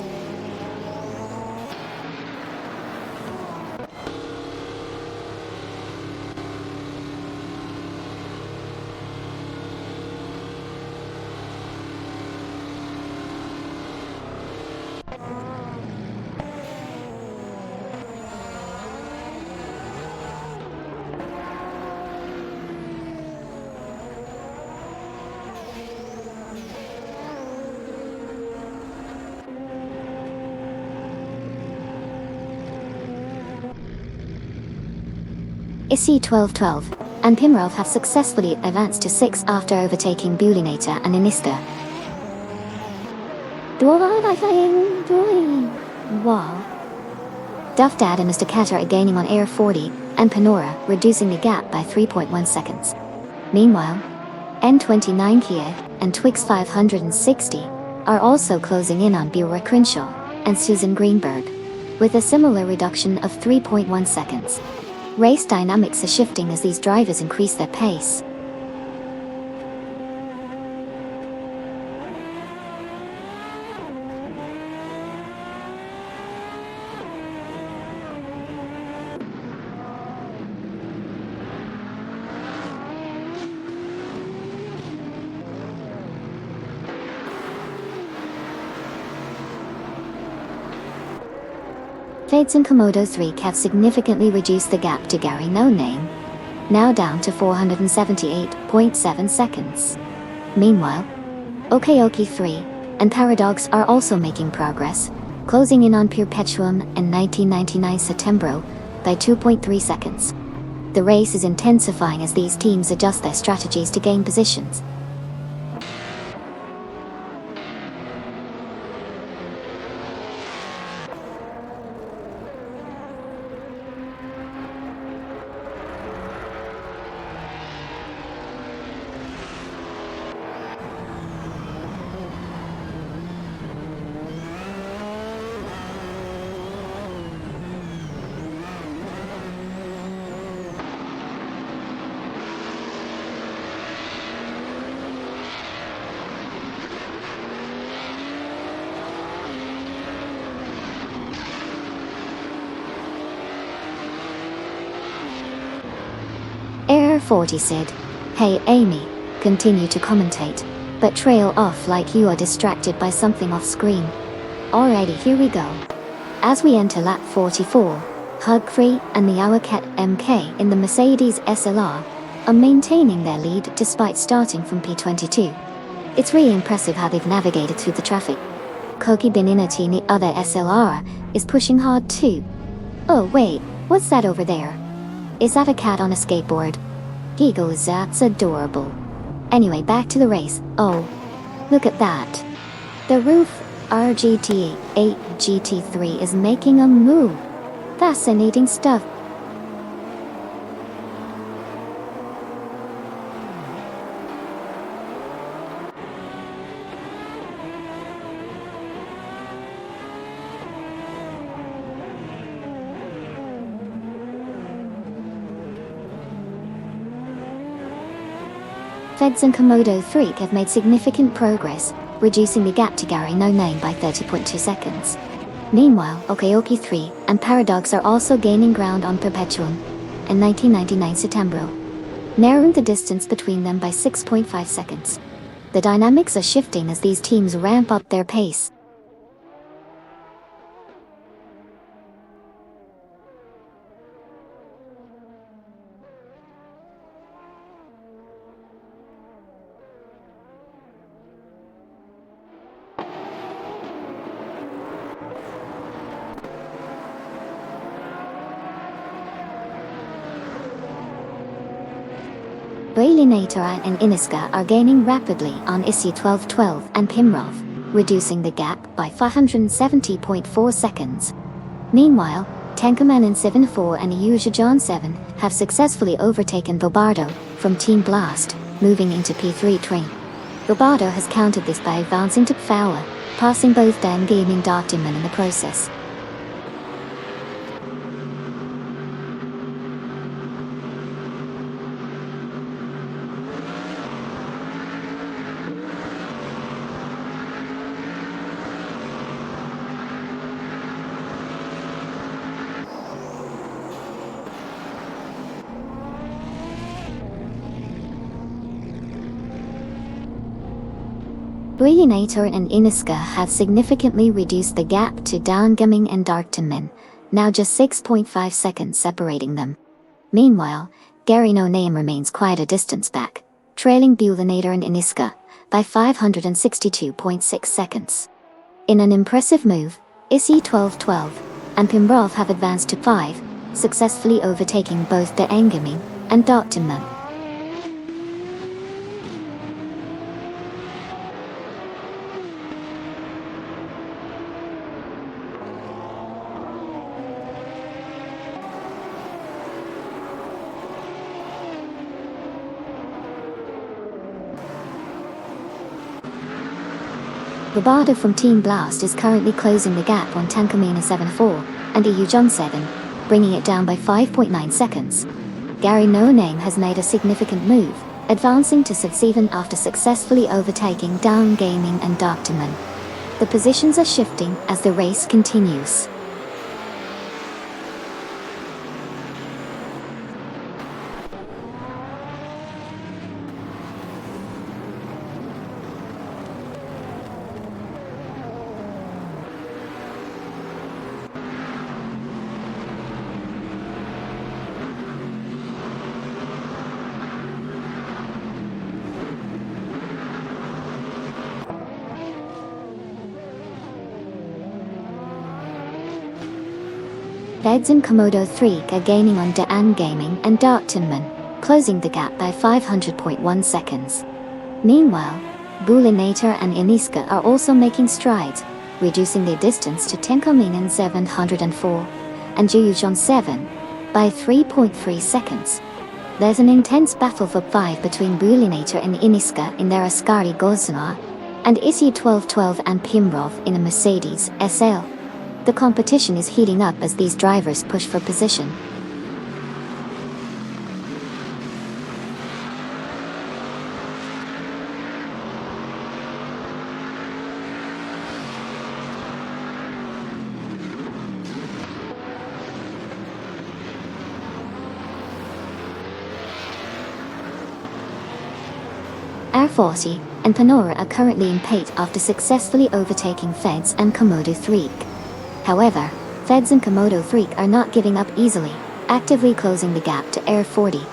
Issy 12-12 and Pimrov have successfully advanced to 6 after overtaking Bulinator and Iniska. Wow. Duff Dad and Mr. Kata are gaining on Air 40 and Panora, reducing the gap by 3.1 seconds. Meanwhile, N29 Kia and Twix 560 are also closing in on Bura Crenshaw and Susan Greenberg, with a similar reduction of 3.1 seconds. Race dynamics are shifting as these drivers increase their pace. Fades and Komodo 3 have significantly reduced the gap to Gary No Name, now down to 478.7 seconds. Meanwhile, Okeoki 3 and Paradox are also making progress, closing in on Perpetuum in 1999 Setembro by 2.3 seconds. The race is intensifying as these teams adjust their strategies to gain positions. 40 said, "Hey Amy, continue to commentate, but trail off like you are distracted by something off screen." Alrighty, here we go. As we enter lap 44, Humphrey and the Cat MK in the Mercedes SLR are maintaining their lead despite starting from P22. It's really impressive how they've navigated through the traffic. Koki Beninati, the other SLR, is pushing hard too. Oh wait, what's that over there? Is that a cat on a skateboard? He goes, "That's adorable." Anyway, back to the race. Oh, look at that. The roof RGT8 GT3 is making a move. Fascinating stuff. Feds and Komodo 3 have made significant progress, reducing the gap to Gary No Name by 30.2 seconds. Meanwhile, Okayoki 3 and Paradox are also gaining ground on Perpetuum and 1999 Setembro, narrowing the distance between them by 6.5 seconds. The dynamics are shifting as these teams ramp up their pace. Boilinator and Iniska are gaining rapidly on Issy 1212 and Pimrov, reducing the gap by 570.4 seconds. Meanwhile, Tenkaman and 74 and Yuja John 7 have successfully overtaken Bobardo from Team Blast, moving into P3 train. Bobardo has countered this by advancing to Fowler, passing both Dan Gaming Doctorman in the process. Boilinator and Iniska have significantly reduced the gap to Downgaming and Darktonman, now just 6.5 seconds separating them. Meanwhile, Gary No Name remains quite a distance back, trailing Boilinator and Iniska by 562.6 seconds. In an impressive move, Issy 1212 and Pimrov have advanced to 5, successfully overtaking both the Angaming and Darktonman. Bobardo from Team Blast is currently closing the gap on Tankamina 74 and EU John 7, bringing it down by 5.9 seconds. Gary No Name has made a significant move, advancing to 6th even after successfully overtaking Down Gaming and Doctorman. The positions are shifting as the race continues. Feds and Komodo 3 are gaining on Dan Gaming and Darktonman, closing the gap by 500.1 seconds. Meanwhile, Boilinator and Iniska are also making strides, reducing their distance to Tenkaminen 704 and Juyujon 7 by 3.3 seconds. There's an intense battle for 5 between Boilinator and Iniska in their Ascari Gosnar and Issy 1212 and Pimrov in a Mercedes SL. The competition is heating up as these drivers push for position. R40 and Panora are currently in pate after successfully overtaking Feds and Komodo 3. However, Feds and Komodo 3 are not giving up easily, actively closing the gap to R40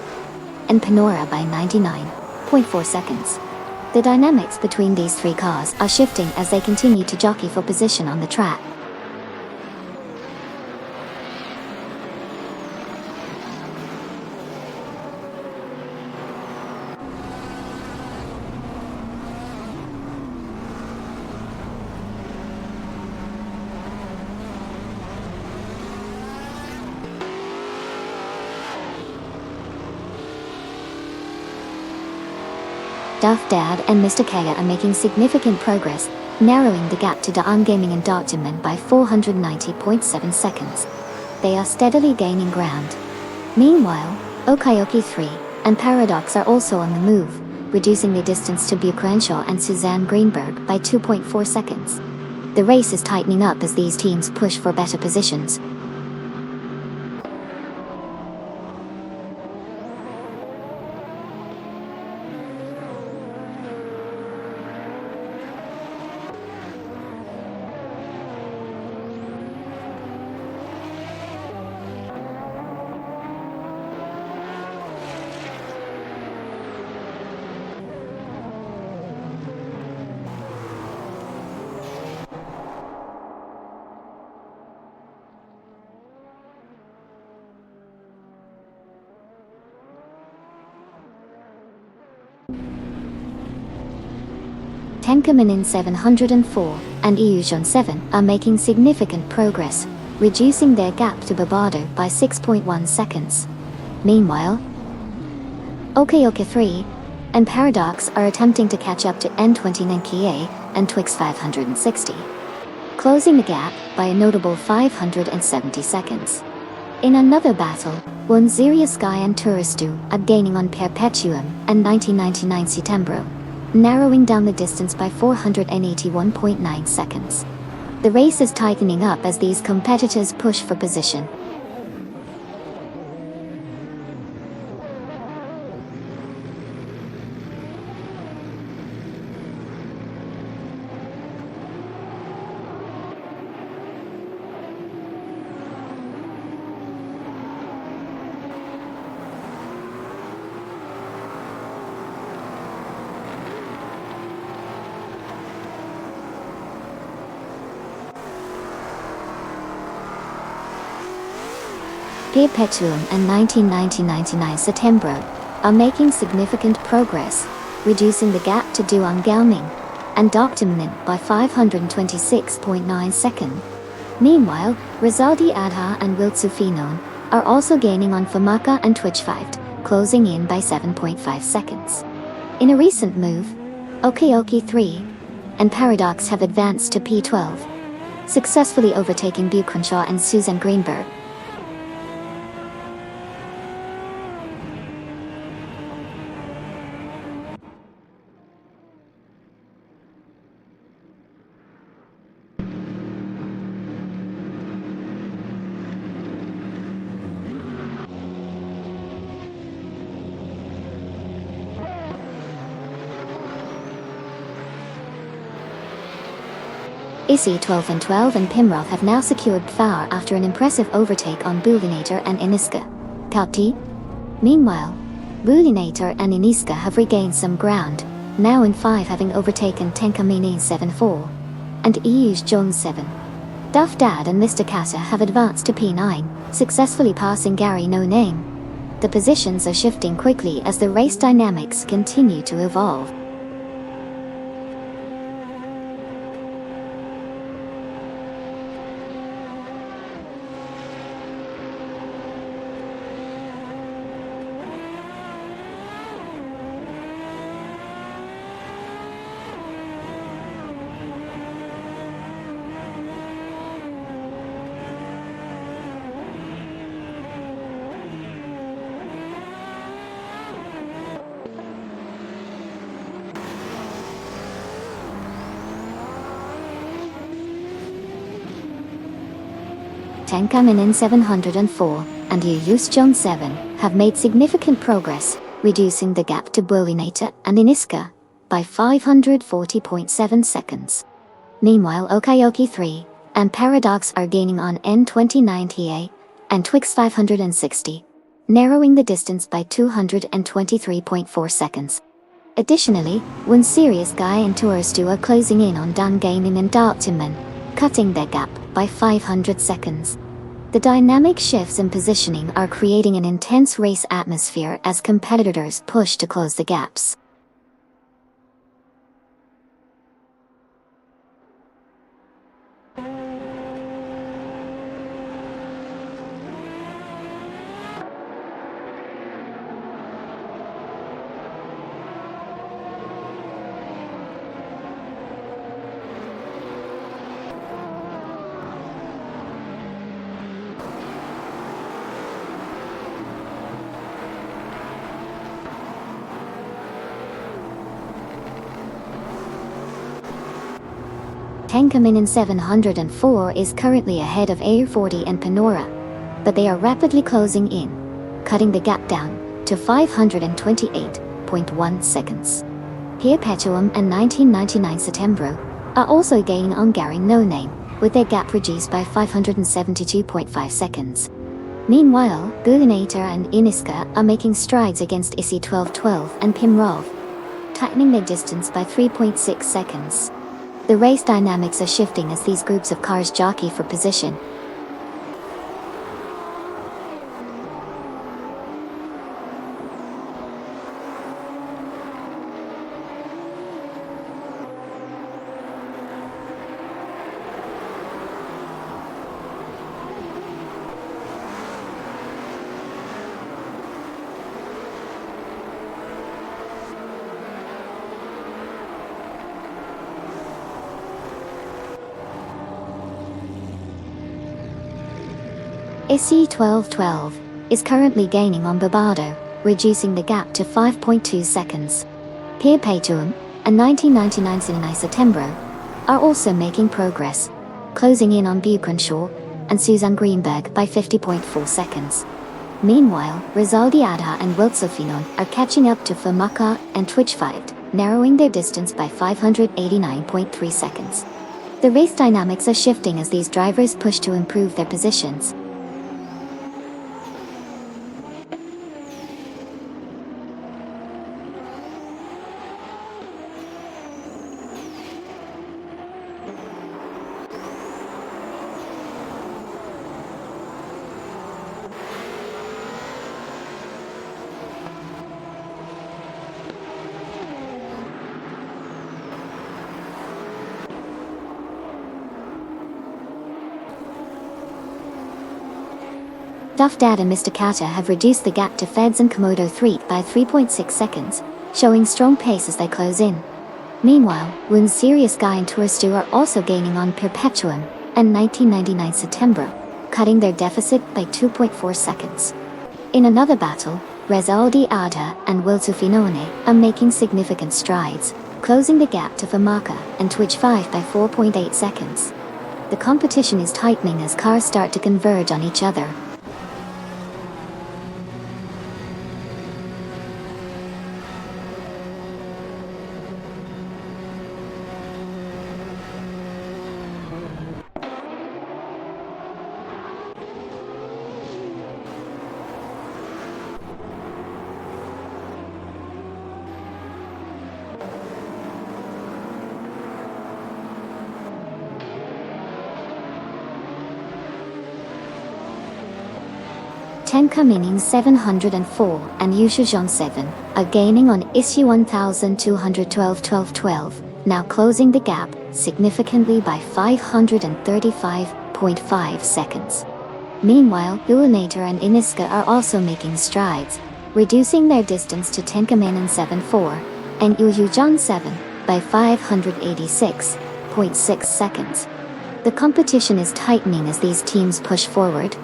and Panora by 99.4 seconds. The dynamics between these three cars are shifting as they continue to jockey for position on the track. Duff Dad and Mr. Kaya are making significant progress, narrowing the gap to Daan Gaming and Doctorman by 490.7 seconds. They are steadily gaining ground. Meanwhile, Okayoki 3 and Paradox are also on the move, reducing the distance to Bucrenshaw and Suzanne Greenberg by 2.4 seconds. The race is tightening up as these teams push for better positions. Tenkaminen 704 and Iujon 7 are making significant progress, reducing their gap to Bavado by 6.1 seconds. Meanwhile, Okayoka 3 and Paradox are attempting to catch up to N29 Kia and Twix 560, closing the gap by a notable 570 seconds. In another battle, Wanziria Sky and Turistu are gaining on Perpetuum and 1999 Setembro, narrowing down the distance by 481.9 seconds. The race is tightening up as these competitors push for position. Perpetuum and 1999 Setembro are making significant progress, reducing the gap to Duan Gaoming and Doctorman by 526.9 seconds. Meanwhile, Rizaldi Adha and Wiltsufinon are also gaining on Famaka and Twitch 5, closing in by 7.5 seconds. In a recent move, Okayoki 3 and Paradox have advanced to P12, successfully overtaking Bucrenshaw and Suzanne Greenberg. Issy 12 and Pimroth have now secured power after an impressive overtake on Bulinator and Iniska. Kauti. Meanwhile, Bulinator and Iniska have regained some ground, now in 5 having overtaken Tenkaminen 7-4 and Iuj Jones 7. Duff Dad and Mr. Kata have advanced to P9, successfully passing Gary No Name. The positions are shifting quickly as the race dynamics continue to evolve. Tenkaminen 704 and Iuj Jones 7 have made significant progress, reducing the gap to Bulinator and Iniska. by 540.7 seconds. Meanwhile, Okayoki 3 and Paradox are gaining on N29TA and Twix 560, narrowing the distance by 223.4 seconds. Additionally, One Serious Guy and Touristu are closing in on Dan Gaining and Dartiman, cutting their gap by 500 seconds. The dynamic shifts in positioning are creating an intense race atmosphere as competitors push to close the gaps. Tenkamin 704 is currently ahead of Air 40 and Panora, but they are rapidly closing in, cutting the gap down to 528.1 seconds. Perpetuum and 1999 Settembro are also gaining on Gary No Name, with their gap reduced by 572.5 seconds. Meanwhile, Gulinator and Iniska are making strides against ISI 1212 and Pimrov, tightening their distance by 3.6 seconds. The race dynamics are shifting as these groups of cars jockey for position. ISI 1212 is currently gaining on Barbado, reducing the gap to 5.2 seconds. Perpetuum and 1999 Sinai Settembro are also making progress, closing in on Bucranshaw and Susan Greenberg by 50.4 seconds. Meanwhile, Rizaldi Adha and Wiltsofinon are catching up to Famaka and Twitchfight, narrowing their distance by 589.3 seconds. The race dynamics are shifting as these drivers push to improve their positions. Duff Dad and Mr. Kata have reduced the gap to Feds and Komodo 3 by 3.6 seconds, showing strong pace as they close in. Meanwhile, One Serious Guy and Touristu are also gaining on Perpetuum and 1999 Settembro, cutting their deficit by 2.4 seconds. In another battle, Rezaldi Ada and Wiltufinone are making significant strides, closing the gap to Famaka and Twitch 5 by 4.8 seconds. The competition is tightening as cars start to converge on each other. Tenka Mining 704 and Yushujon 7 are gaining on issue 1212-1212, now closing the gap significantly by 535.5 seconds. Meanwhile, Ulanator and Iniska are also making strides, reducing their distance to Tenka Mining 74 and Yushujon 7 by 586.6 seconds. The competition is tightening as these teams push forward.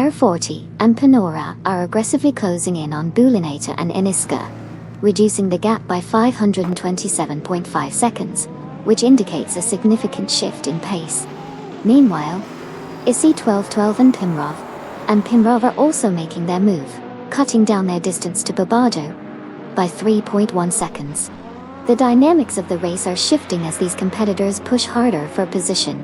Air 40 and Panora are aggressively closing in on Bulinator and Iniska, reducing the gap by 527.5 seconds, which indicates a significant shift in pace. Meanwhile, ISI 1212 and Pimrov are also making their move, cutting down their distance to Barbardo by 3.1 seconds. The dynamics of the race are shifting as these competitors push harder for position.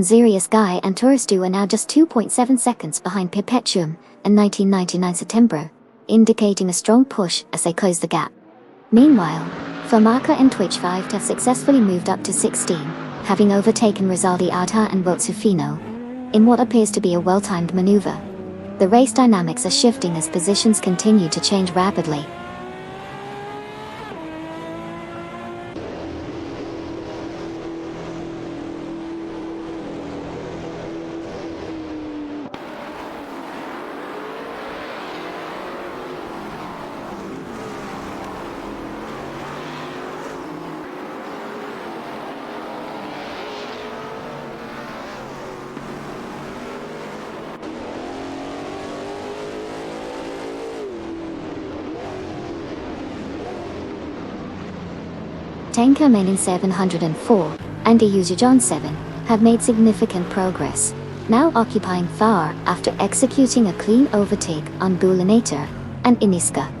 Sirius Guy and Touristu are now just 2.7 seconds behind Perpetuum and 1999 September, indicating a strong push as they close the gap. Meanwhile, Famaka and Twitch 5 have successfully moved up to 16, having overtaken Rizaldi Ata and Wiltsufino, in what appears to be a well-timed maneuver. The race dynamics are shifting as positions continue to change rapidly. Tanker Menin 704 and John 7 have made significant progress, now occupying far after executing a clean overtake on Bulinator and Iniska.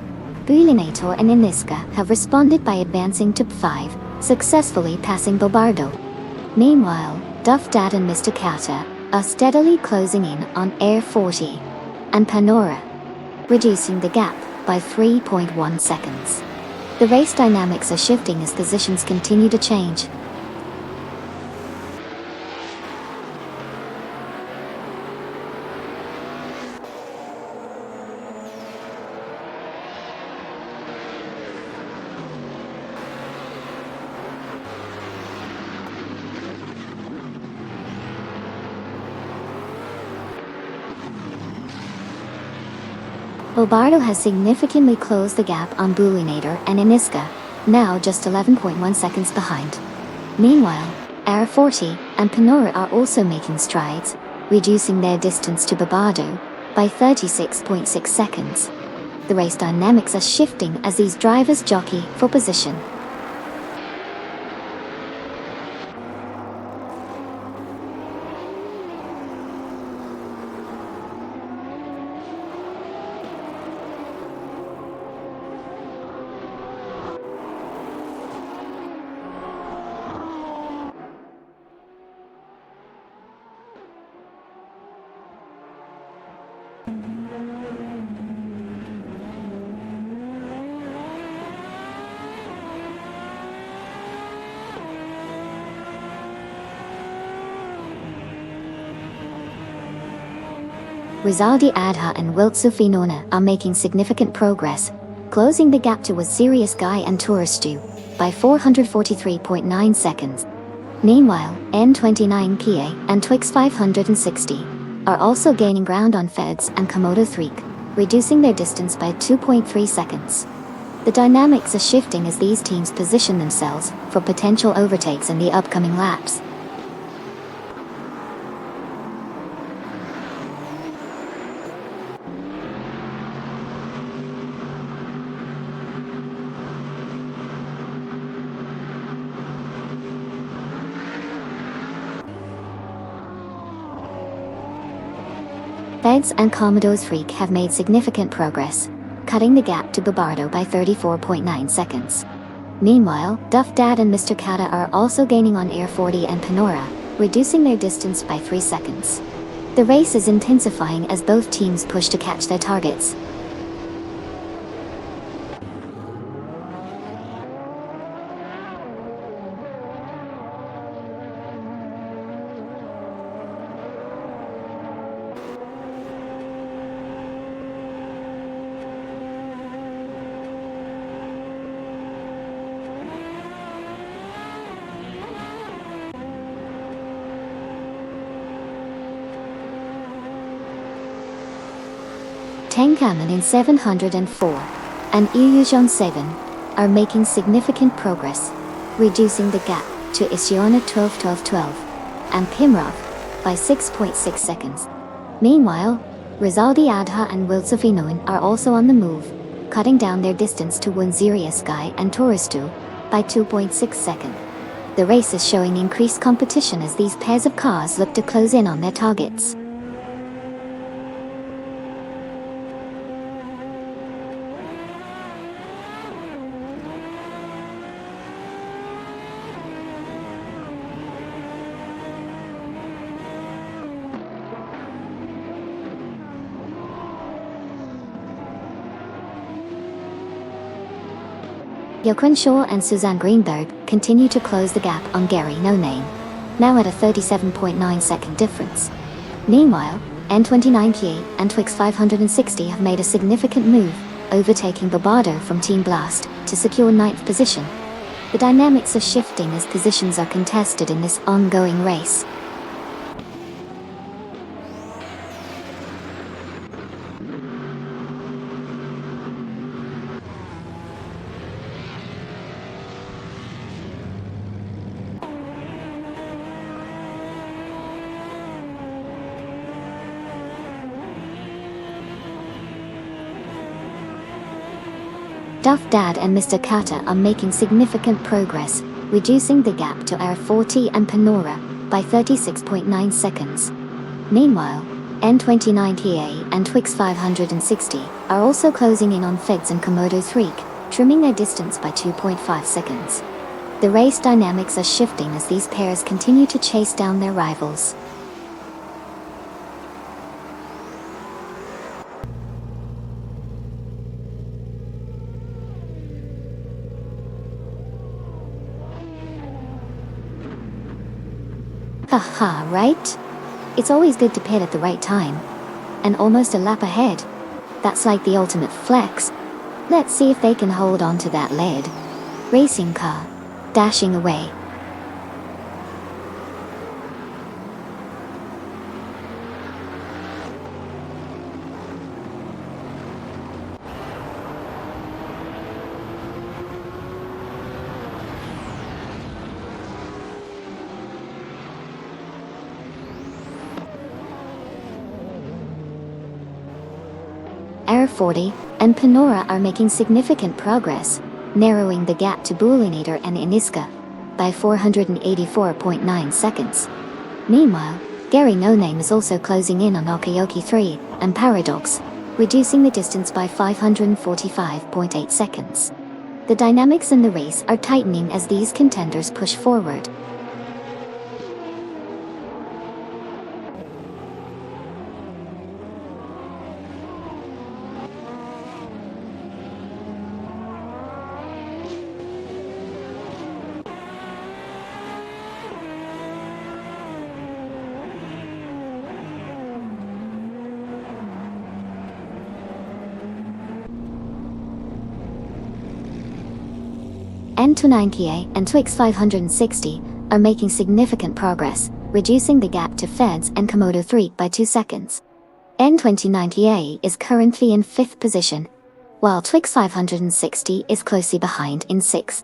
Bulinator and Iniska have responded by advancing to 5, successfully passing Bobardo. Meanwhile, Duff Dad and Mr. Kata are steadily closing in on Air 40 and Panora, reducing the gap by 3.1 seconds. The race dynamics are shifting as positions continue to change. Bobardo has significantly closed the gap on Bulinator and Iniska, now just 11.1 seconds behind. Meanwhile, Air 40 and Panora are also making strides, reducing their distance to Bobardo by 36.6 seconds. The race dynamics are shifting as these drivers jockey for position. Rizaldi Adha and Wiltsufinona are making significant progress, closing the gap to Sirius Guy and Touristu by 443.9 seconds. Meanwhile, N29PA and Twix 560 are also gaining ground on Feds and Komodo 3, reducing their distance by 2.3 seconds. The dynamics are shifting as these teams position themselves for potential overtakes in the upcoming laps. Feds and Commodores Freak have made significant progress, cutting the gap to Bobardo by 34.9 seconds. Meanwhile, Duff Dad and Mr. Kata are also gaining on Air 40 and Panora, reducing their distance by 3 seconds. The race is intensifying as both teams push to catch their targets. Tenkamen in 704 and Iyujon 7 are making significant progress, reducing the gap to Isiona 12-12-12 and Pimrov by 6.6 seconds. Meanwhile, Rizaldi Adha and Wilsofinoin are also on the move, cutting down their distance to Wunziriasky and Turistu by 2.6 seconds. The race is showing increased competition as these pairs of cars look to close in on their targets. Jochen Shaw and Suzanne Greenberg continue to close the gap on Gary No Name, now at a 37.9 second difference. Meanwhile, N29K and Twix 560 have made a significant move, overtaking Bobado from Team Blast to secure 9th position. The dynamics are shifting as positions are contested in this ongoing race. Duff Dad and Mr. Kata are making significant progress, reducing the gap to R40 and Panora by 36.9 seconds. Meanwhile, N29TA and Twix 560 are also closing in on Feds and Komodo 3, trimming their distance by 2.5 seconds. The race dynamics are shifting as these pairs continue to chase down their rivals. Haha, right? It's always good to pit at the right time. And almost a lap ahead. That's like the ultimate flex. Let's see if they can hold on to that lead. Racing car. Dashing away. R40 and Panora are making significant progress, narrowing the gap to Bulinator and Iniska by 484.9 seconds. Meanwhile, Gary No Name is also closing in on Okayoki 3 and Paradox, reducing the distance by 545.8 seconds. The dynamics in the race are tightening as these contenders push forward. N29KA and Twix 560 are making significant progress, reducing the gap to Feds and Komodo 3 by 2 seconds. N29KA is currently in 5th position, while Twix 560 is closely behind in 6th.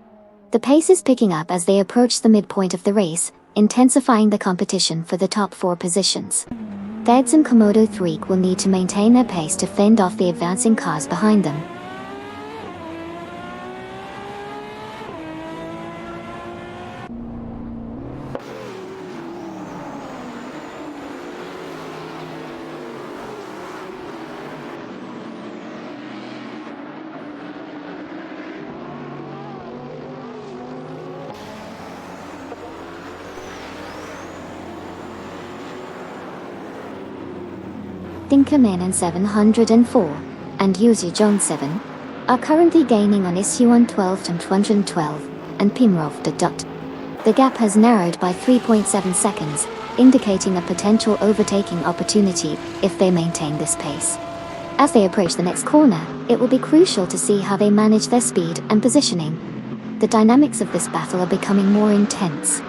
The pace is picking up as they approach the midpoint of the race, intensifying the competition for the top 4 positions. Feds and Komodo 3 will need to maintain their pace to fend off the advancing cars behind them. Dinkamen and 704 and Yuzu John 7 are currently gaining on Isuan 12 and 212 and Pimrov the Dot. The gap has narrowed by 3.7 seconds, indicating a potential overtaking opportunity if they maintain this pace. As they approach the next corner, it will be crucial to see how they manage their speed and positioning. The dynamics of this battle are becoming more intense.